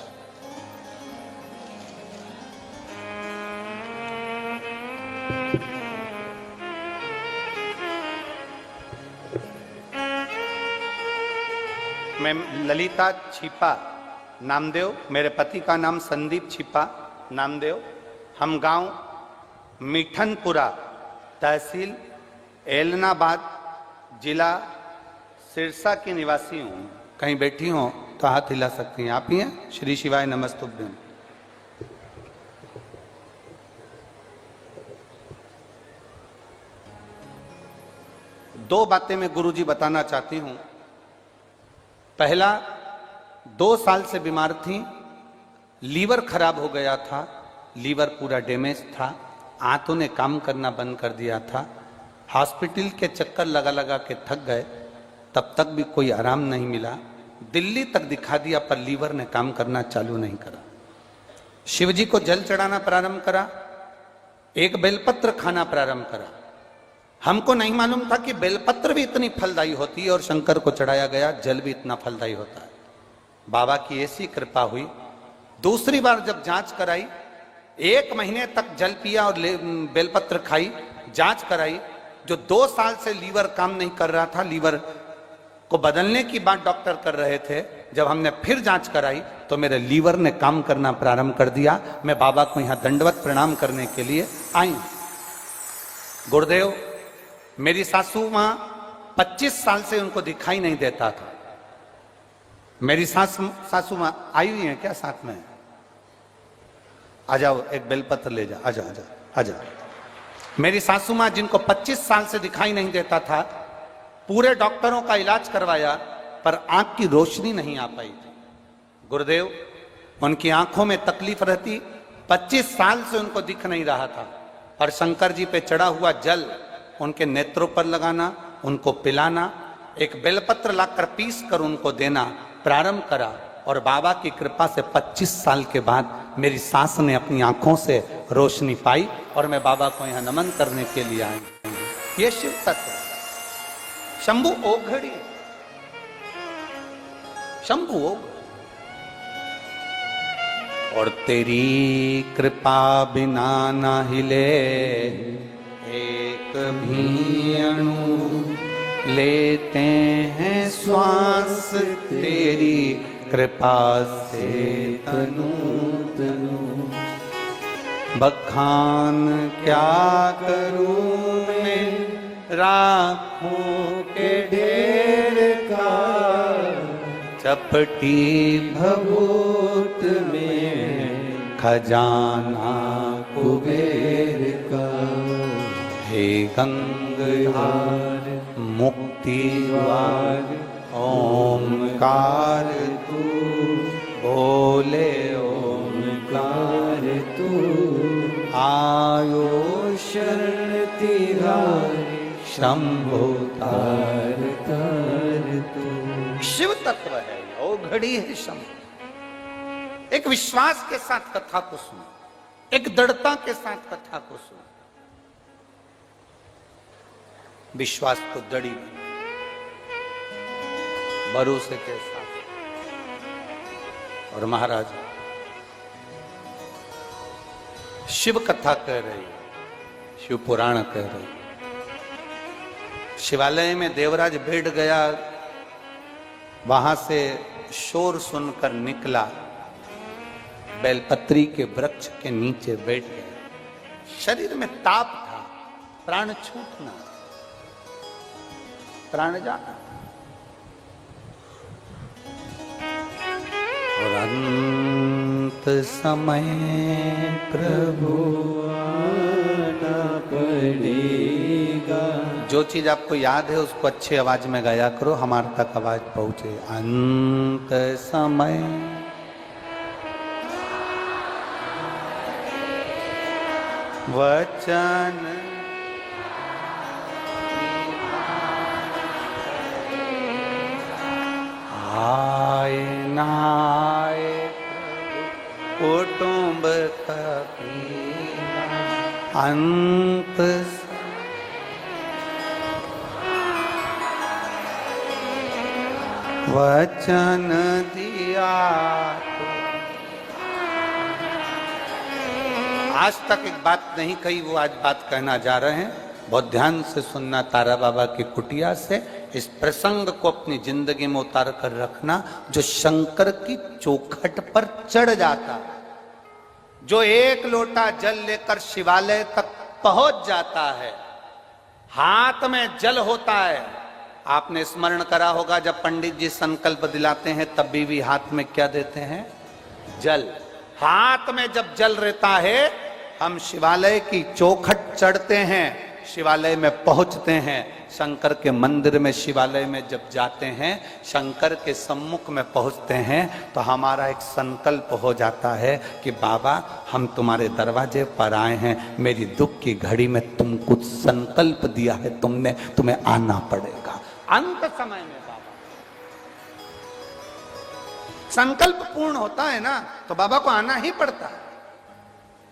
मैं ललिता छिपा नामदेव, मेरे पति का नाम संदीप छिपा नामदेव। हम गांव मिठनपुरा, तहसील एलनाबाद, जिला सिरसा की निवासी हूं। कहीं बैठी हो तो हाथ हिला सकती हैं। आप ही हैं? श्री शिवाय नमस्तुभ्यम। दो बातें मैं गुरुजी बताना चाहती हूं। पहला, 2 साल से बीमार थी, लीवर खराब हो गया था, लीवर पूरा डैमेज था, आंतों ने काम करना बंद कर दिया था। हॉस्पिटल के चक्कर लगा लगा के थक गए, तब तक भी कोई आराम नहीं मिला। दिल्ली तक दिखा दिया पर लीवर ने काम करना चालू नहीं करा। शिवजी को जल चढ़ाना प्रारंभ करा, एक बेलपत्र खाना प्रारंभ करा। हमको नहीं मालूम था कि बेलपत्र भी इतनी फलदायी होती है और शंकर को चढ़ाया गया जल भी इतना फलदायी होता है। बाबा की ऐसी कृपा हुई। दूसरी बार जब जांच कराई, 1 महीने तक जल पिया और बेलपत्र खाई, जांच कराई। जो 2 साल से लीवर काम नहीं कर रहा था, लीवर को बदलने की बात डॉक्टर कर रहे थे, जब हमने फिर जांच कराई तो मेरे लीवर ने काम करना प्रारंभ कर दिया। मैं बाबा को यहां दंडवत प्रणाम करने के लिए आई। गुरुदेव, मेरी सासू मां 25 साल से उनको दिखाई नहीं देता था। मेरी सासू मां आई हुई है क्या साथ में? आ जाओ, एक बेलपत्र ले जा, आजा आजा आजा। मेरी सासू मां जिनको 25 साल से दिखाई नहीं देता था, पूरे डॉक्टरों का इलाज करवाया पर आंख की रोशनी नहीं आ पाई थी। गुरुदेव, उनकी आंखों में तकलीफ रहती, 25 साल से उनको दिख नहीं रहा था। और शंकर जी पे चढ़ा हुआ जल उनके नेत्रों पर लगाना, उनको पिलाना, एक बेलपत्र लाकर पीस कर उनको देना प्रारंभ करा। और बाबा की कृपा से 25 साल के बाद मेरी सास ने अपनी आंखों से रोशनी पाई और मैं बाबा को यहां नमन करने के लिए आई। ये शिव तत्व, शंभु ओघड़ी, शंभु ओघड़ी। और तेरी कृपा बिना ना हिले एक भी अणु, लेते हैं श्वास तेरी कृपा से तनु तनु। बखान क्या करूं मैं राखों के ढेर का, चपटी भभूत में खजाना कुबेर का। हे गंगाधार मुक्ति द्वार ओमकार तू, बोले ओमकार तू। आयो शरण तिहारी शंभो तार तार तू। शिव तत्व है, ओघड़ी है शंभु। एक विश्वास के साथ कथा को सुनो, एक दृढ़ता के साथ कथा को सुनो। विश्वास को दड़ी भरोसे के साथ। और महाराज शिव कथा कह रही, शिव पुराण कह रही। शिवालय में देवराज बैठ गया, वहां से शोर सुनकर निकला, बेलपत्री के वृक्ष के नीचे बैठ गया। शरीर में ताप था, प्राण छूटना, प्राण जाना। और अंत समय प्रभु आना पड़ेगा। जो चीज आपको याद है उसको अच्छे आवाज में गाया करो, हमारे तक आवाज पहुंचे। अंत समय वचन आए नाए कुटुंब कबीरा अंत वचन दिया तो। आज तक एक बात नहीं कही, वो आज बात कहना जा रहे हैं। बहुत ध्यान से सुनना तारा बाबा की कुटिया से। इस प्रसंग को अपनी जिंदगी में उतार कर रखना। जो शंकर की चौखट पर चढ़ जाता, जो एक लोटा जल लेकर शिवालय तक पहुंच जाता है, हाथ में जल होता है। आपने स्मरण करा होगा जब पंडित जी संकल्प दिलाते हैं तब भी हाथ में क्या देते हैं? जल। हाथ में जब जल रहता है, हम शिवालय की चौखट चढ़ते हैं, शिवालय में पहुंचते हैं। शंकर के मंदिर में, शिवालय में जब जाते हैं, शंकर के सम्मुख में पहुंचते हैं, तो हमारा एक संकल्प हो जाता है कि बाबा हम तुम्हारे दरवाजे पर आए हैं, मेरी दुख की घड़ी में तुम कुछ संकल्प दिया है तुमने, तुम्हें आना पड़ेगा। अंत समय में बाबा संकल्प पूर्ण होता है ना, तो बाबा को आना ही पड़ता है।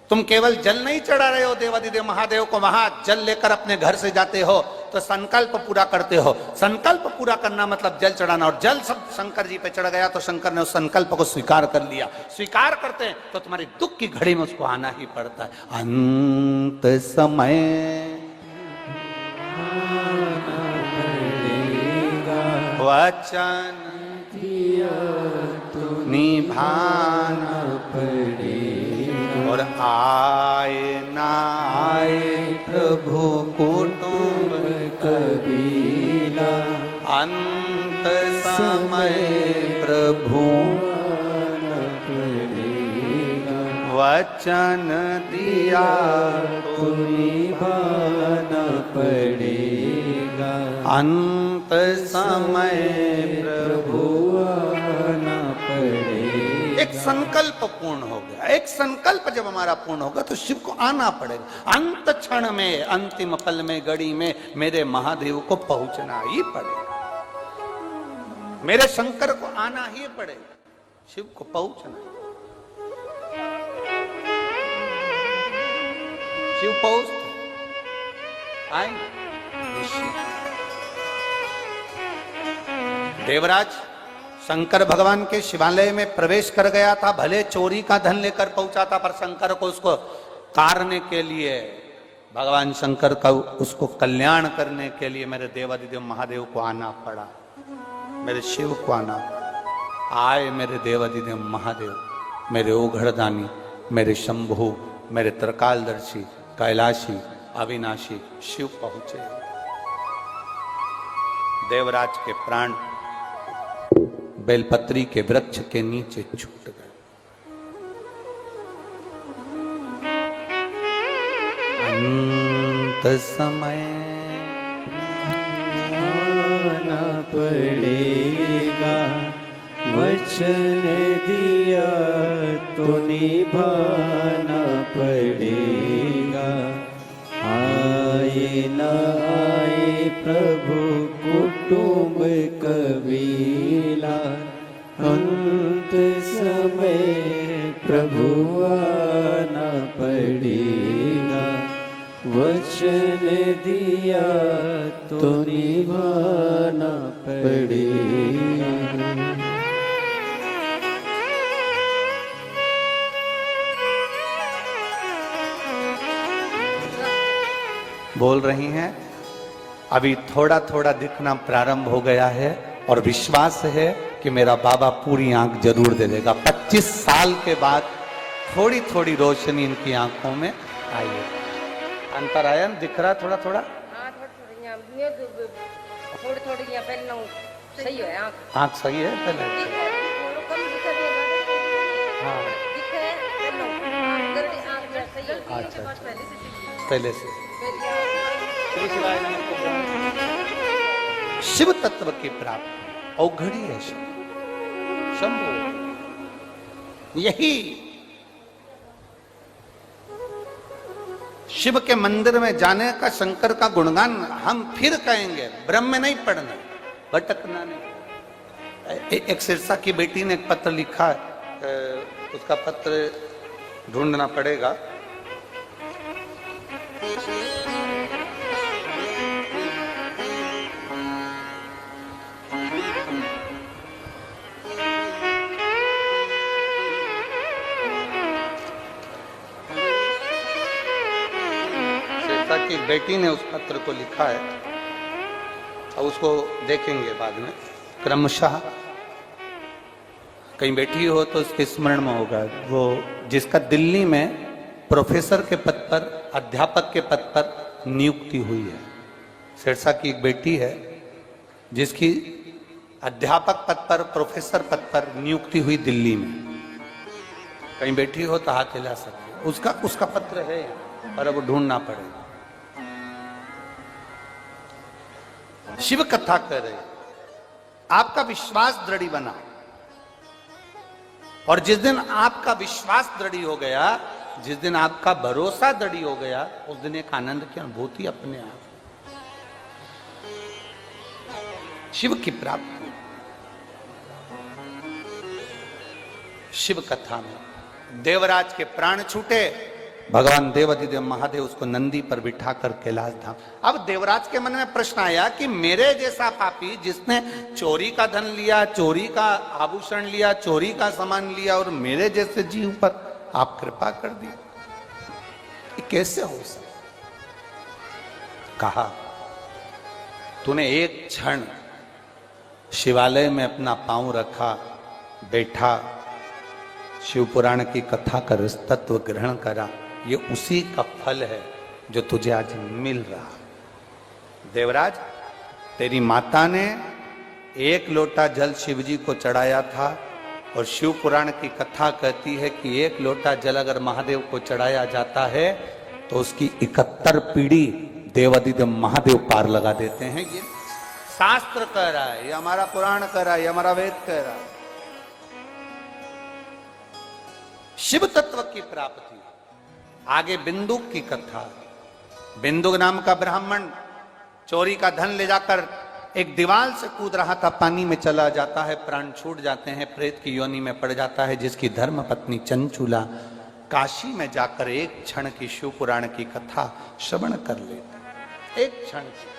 तुम केवल जल नहीं चढ़ा रहे हो देवादिदेव महादेव को, वहां जल लेकर अपने घर से जाते हो तो संकल्प पूरा करते हो। संकल्प पूरा करना मतलब जल चढ़ाना, और जल सब शंकर जी पे चढ़ गया तो शंकर ने उस संकल्प को स्वीकार कर लिया। स्वीकार करते हैं तो तुम्हारी दुख की घड़ी में उसको आना ही पड़ता है। अंत समय वचन निभाना पड़ेगा, और आए ना आए प्रभु कुटुंब कबीला अंत समय प्रभु वचन दिया तो निभाना पड़ेगा। अंत समय प्रभु आना पड़ेगा। एक संकल्प पूर्ण हो गया। एक संकल्प जब हमारा पूर्ण होगा तो शिव को आना पड़ेगा। अंत क्षण में, अंतिम पल में, घड़ी में मेरे महादेव को पहुंचना ही पड़ेगा। मेरे शंकर को आना ही पड़ेगा, शिव को पहुंचना। शिव पहुंचते आएंगे। देवराज शंकर भगवान के शिवालय में प्रवेश कर गया था। भले चोरी का धन लेकर पहुंचा था, पर शंकर को उसको तारने के लिए, भगवान शंकर का उसको कल्याण करने के लिए मेरे देवादिदेव महादेव को आना पड़ा, मेरे शिव को आना पड़ा। आए मेरे देवादिदेव महादेव, मेरे ओघड़दानी, मेरे शंभु, मेरे त्रिकालदर्शी, कैलाशी, अविनाशी शिव पहुंचे। देवराज के प्राण बेलपत्री के वृक्ष के नीचे छूट गए। अंत समय आना पड़ेगा, वचन दिया तो निभाना पड़ेगा। आए न आए प्रभु कुटुंब कबीला, अंत समय प्रभु आना पड़ेगा। वचन दिया तो निभाना पड़ेगा। बोल रही हैं। अभी थोड़ा थोड़ा दिखना प्रारंभ हो गया है, और विश्वास है कि मेरा बाबा पूरी आंख जरूर दे देगा। 25 साल के बाद थोड़ी थोड़ी रोशनी इनकी आंखों में आई है। अंतरायण दिख रहा थोड़ा थोड़ा? हाँ, थोड़ी थोड़ी पहले सही है आंख। आंख सही है पहले? हाँ, अच्छा, पहले से। शिव तत्व की प्राप्ति औघड़ी है। शंभु यही शिव के मंदिर में जाने का, शंकर का गुणगान हम फिर कहेंगे, ब्रह्म में नहीं पढ़ना, भटकना नहीं। एक सिरसा की बेटी ने एक पत्र लिखा है, उसका पत्र ढूंढना पड़ेगा। की बेटी ने उस पत्र को लिखा है और उसको देखेंगे बाद में क्रमशः। कहीं बैठी हो तो उसके स्मरण में होगा, वो जिसका दिल्ली में प्रोफेसर के पद पर, अध्यापक के पद पर नियुक्ति हुई है। सिरसा की एक बेटी है जिसकी अध्यापक पद पर, प्रोफेसर पद पर नियुक्ति हुई दिल्ली में। कहीं बैठी हो तो हाथ हिला सकते, उसका पत्र है पर अब ढूंढना पड़ेगा। शिव कथा कर रहे, आपका विश्वास दृढ़ बना, और जिस दिन आपका विश्वास दृढ़ हो गया, जिस दिन आपका भरोसा दृढ़ हो गया, उस दिन एक आनंद की अनुभूति अपने आप शिव की प्राप्ति। शिव कथा में देवराज के प्राण छूटे, भगवान देवाधिदेव महादेव उसको नंदी पर बिठाकर कैलाश धाम। अब देवराज के मन में प्रश्न आया कि मेरे जैसा पापी जिसने चोरी का धन लिया, चोरी का आभूषण लिया, चोरी का सामान लिया, और मेरे जैसे जीव पर आप कृपा कर दी, ये कैसे हो सकता? कहा, तूने एक क्षण शिवालय में अपना पांव रखा, बैठा, शिव पुराण की कथा का तत्व ग्रहण करा, ये उसी का फल है जो तुझे आज मिल रहा। देवराज, तेरी माता ने एक लोटा जल शिवजी को चढ़ाया था, और शिव पुराण की कथा कहती है कि एक लोटा जल अगर महादेव को चढ़ाया जाता है तो उसकी 71 पीढ़ी देवाधिदेव महादेव पार लगा देते हैं। ये शास्त्र कह रहा है, ये हमारा पुराण कह रहा है, ये हमारा वेद कह रहा है। शिव तत्व की प्राप्ति। आगे बिंदुक की कथा। बिंदुक नाम का ब्राह्मण चोरी का धन ले जाकर एक दीवार से कूद रहा था, पानी में चला जाता है, प्राण छूट जाते हैं, प्रेत की योनि में पड़ जाता है, जिसकी धर्म पत्नी चंचूला काशी में जाकर एक क्षण की शिव पुराण की कथा श्रवण कर लेते। एक क्षण की।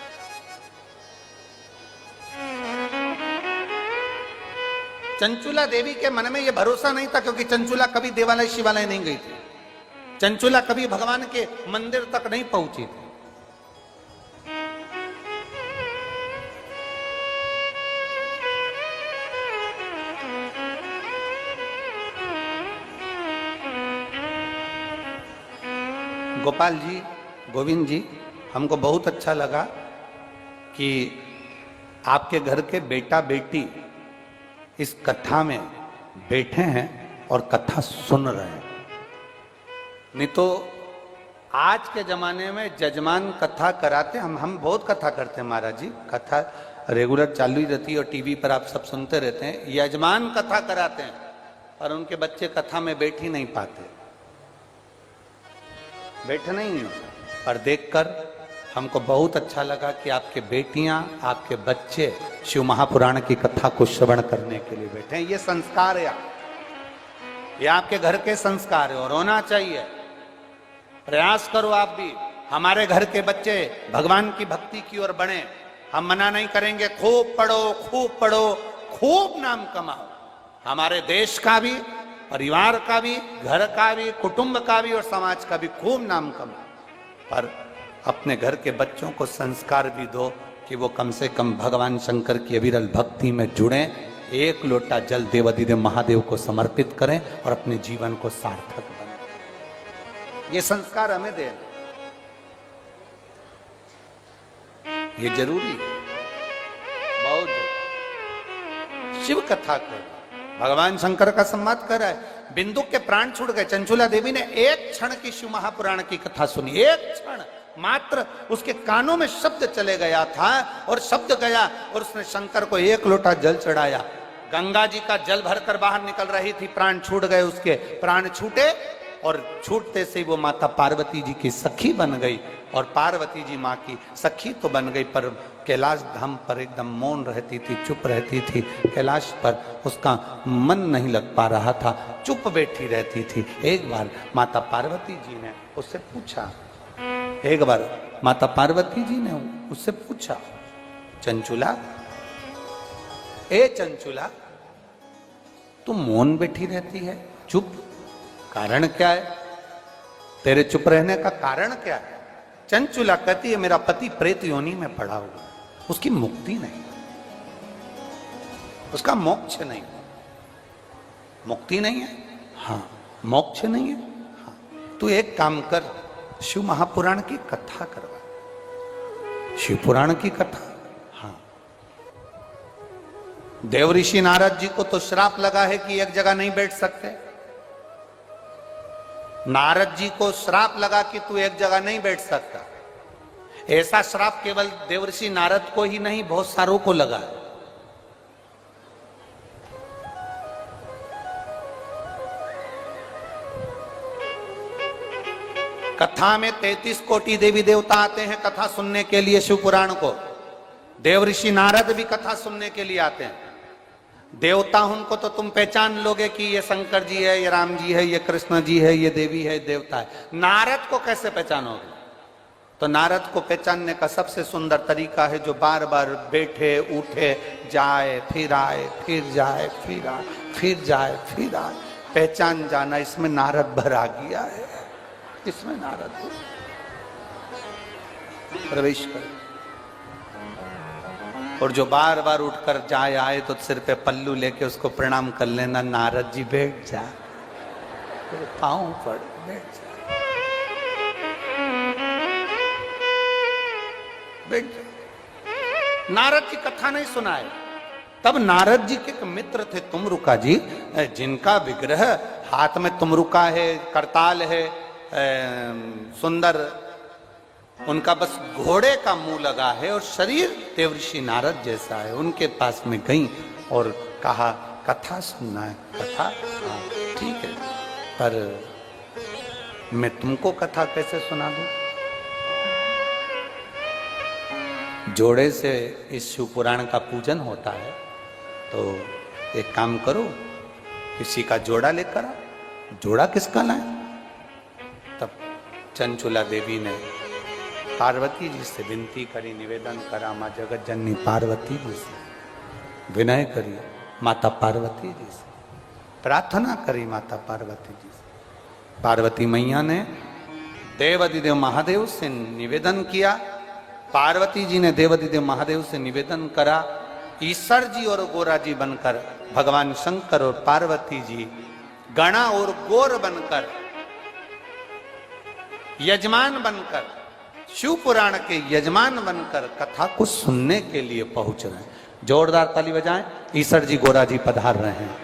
चंचूला देवी के मन में यह भरोसा नहीं था, क्योंकि चंचूला कभी देवालय शिवालय नहीं गई थी, चंचूला कभी भगवान के मंदिर तक नहीं पहुंची थी। गोपाल जी, गोविंद जी, हमको बहुत अच्छा लगा कि आपके घर के बेटा बेटी इस कथा में बैठे हैं और कथा सुन रहे हैं। नहीं तो आज के जमाने में जजमान कथा कराते, हम बहुत कथा करते हैं महाराज जी, कथा रेगुलर चालू ही रहती है और टीवी पर आप सब सुनते रहते हैं। यजमान कथा कराते हैं और उनके बच्चे कथा में बैठ ही नहीं पाते, बैठे नहीं हो। पर देखकर हमको बहुत अच्छा लगा कि आपके बेटियां, आपके बच्चे शिव महापुराण की कथा को श्रवण करने के लिए बैठे हैं। ये संस्कार है, ये आपके घर के संस्कार है और होना चाहिए। प्रयास करो आप भी, हमारे घर के बच्चे भगवान की भक्ति की ओर बढ़े। हम मना नहीं करेंगे, खूब पढ़ो, खूब पढ़ो, खूब नाम कमाओ, हमारे देश का भी, परिवार का भी, घर का भी, कुटुंब का भी और समाज का भी खूब नाम कमाओ। पर अपने घर के बच्चों को संस्कार भी दो कि वो कम से कम भगवान शंकर की अविरल भक्ति में जुड़े, एक लोटा जल देवाधिदेव महादेव को समर्पित करें और अपने जीवन को सार्थक बनाएं। ये संस्कार हमें दें, ये जरूरी है, बहुत जरूरी। शिव कथा कर, भगवान शंकर का सम्मान कर रहा है। बिंदुक के प्राण छूट गए, चंचूला देवी ने एक क्षण की शिव महापुराण की कथा सुनी, एक क्षण मात्र उसके कानों में शब्द चले गया था और शब्द गया और उसने शंकर को एक लोटा जल चढ़ाया। गंगा जी का जल भरकर बाहर निकल रही थी, प्राण छूट गए, उसके प्राण छूटे और छूटते से वो माता पार्वती जी की सखी बन गई। और पार्वती जी माँ की सखी तो बन गई, पर कैलाश धाम पर एकदम मौन रहती थी, चुप रहती थी। कैलाश पर उसका मन नहीं लग पा रहा था, चुप बैठी रहती थी। एक बार माता पार्वती जी ने उससे पूछा, चंचुला, ए चंचुला, तुम मौन बैठी रहती है, चुप, कारण क्या है? तेरे चुप रहने का कारण क्या है? चंचुला कहती है, मेरा पति प्रेत योनि में पड़ा हुआ, उसकी मुक्ति नहीं, उसका मोक्ष नहीं। मुक्ति नहीं है? हाँ। मोक्ष नहीं है? हाँ। तू एक काम कर, शिव महापुराण की कथा करवा। शिव पुराण की कथा? हाँ। देव ऋषि नारद जी को तो श्राप लगा है कि एक जगह नहीं बैठ सकते। नारद जी को श्राप लगा कि तू एक जगह नहीं बैठ सकता। ऐसा श्राप केवल देवर्षि नारद को ही नहीं, बहुत सारों को लगा। कथा में 33 कोटि देवी देवता आते हैं कथा सुनने के लिए शिव पुराण को। देवर्षि नारद भी कथा सुनने के लिए आते हैं। देवता उनको तो तुम पहचान लोगे कि ये शंकर जी है, ये राम जी है, ये कृष्ण जी है, ये देवी है, देवता है। नारद को कैसे पहचानोगे? तो नारद को पहचानने का सबसे सुंदर तरीका है, जो बार बार बैठे उठे, जाए फिर आए, फिर जाए फिर आए, फिर जाए फिर आए, पहचान जाना। इसमें नारद भर आ गया है, इसमें नारद प्रवेश कर। और जो बार बार उठकर जाए आए तो सिर पे पल्लू लेके उसको प्रणाम कर लेना, नारद जी बैठ जा, तेरे पांव पड़, बैठ जा, बैठ जा। नारद जी कथा नहीं सुनाए। तब नारद जी के एक मित्र थे तुमरुका जी, जिनका विग्रह हाथ में तुमरुका है, करताल है, सुंदर, उनका बस घोड़े का मुंह लगा है और शरीर देवर्षि नारद जैसा है। उनके पास में गई और कहा, कथा सुनना है? कथा? हाँ, ठीक है, पर मैं तुमको कथा कैसे सुना दूं? जोड़े से इस शिव पुराण का पूजन होता है, तो एक काम करो, किसी का जोड़ा लेकर आओ। जोड़ा किसका लाए? तब चंचुला देवी ने पार्वती जी से विनती करी, निवेदन करा, माँ जगत जननी पार्वती जी से विनय करी, माता पार्वती जी से प्रार्थना करी, माता पार्वती जी से। पार्वती मैया ने देवादिदेव महादेव से निवेदन किया। पार्वती जी ने देवादिदेव महादेव से निवेदन करा। ईश्वर जी और गोरा जी बनकर, भगवान शंकर और पार्वती जी गणा और गोर बनकर, यजमान बनकर, शिव पुराण के यजमान बनकर कथा को सुनने के लिए पहुंच रहे हैं। जोरदार ताली बजाएं, ईश्वर जी गोरा जी पधार रहे हैं।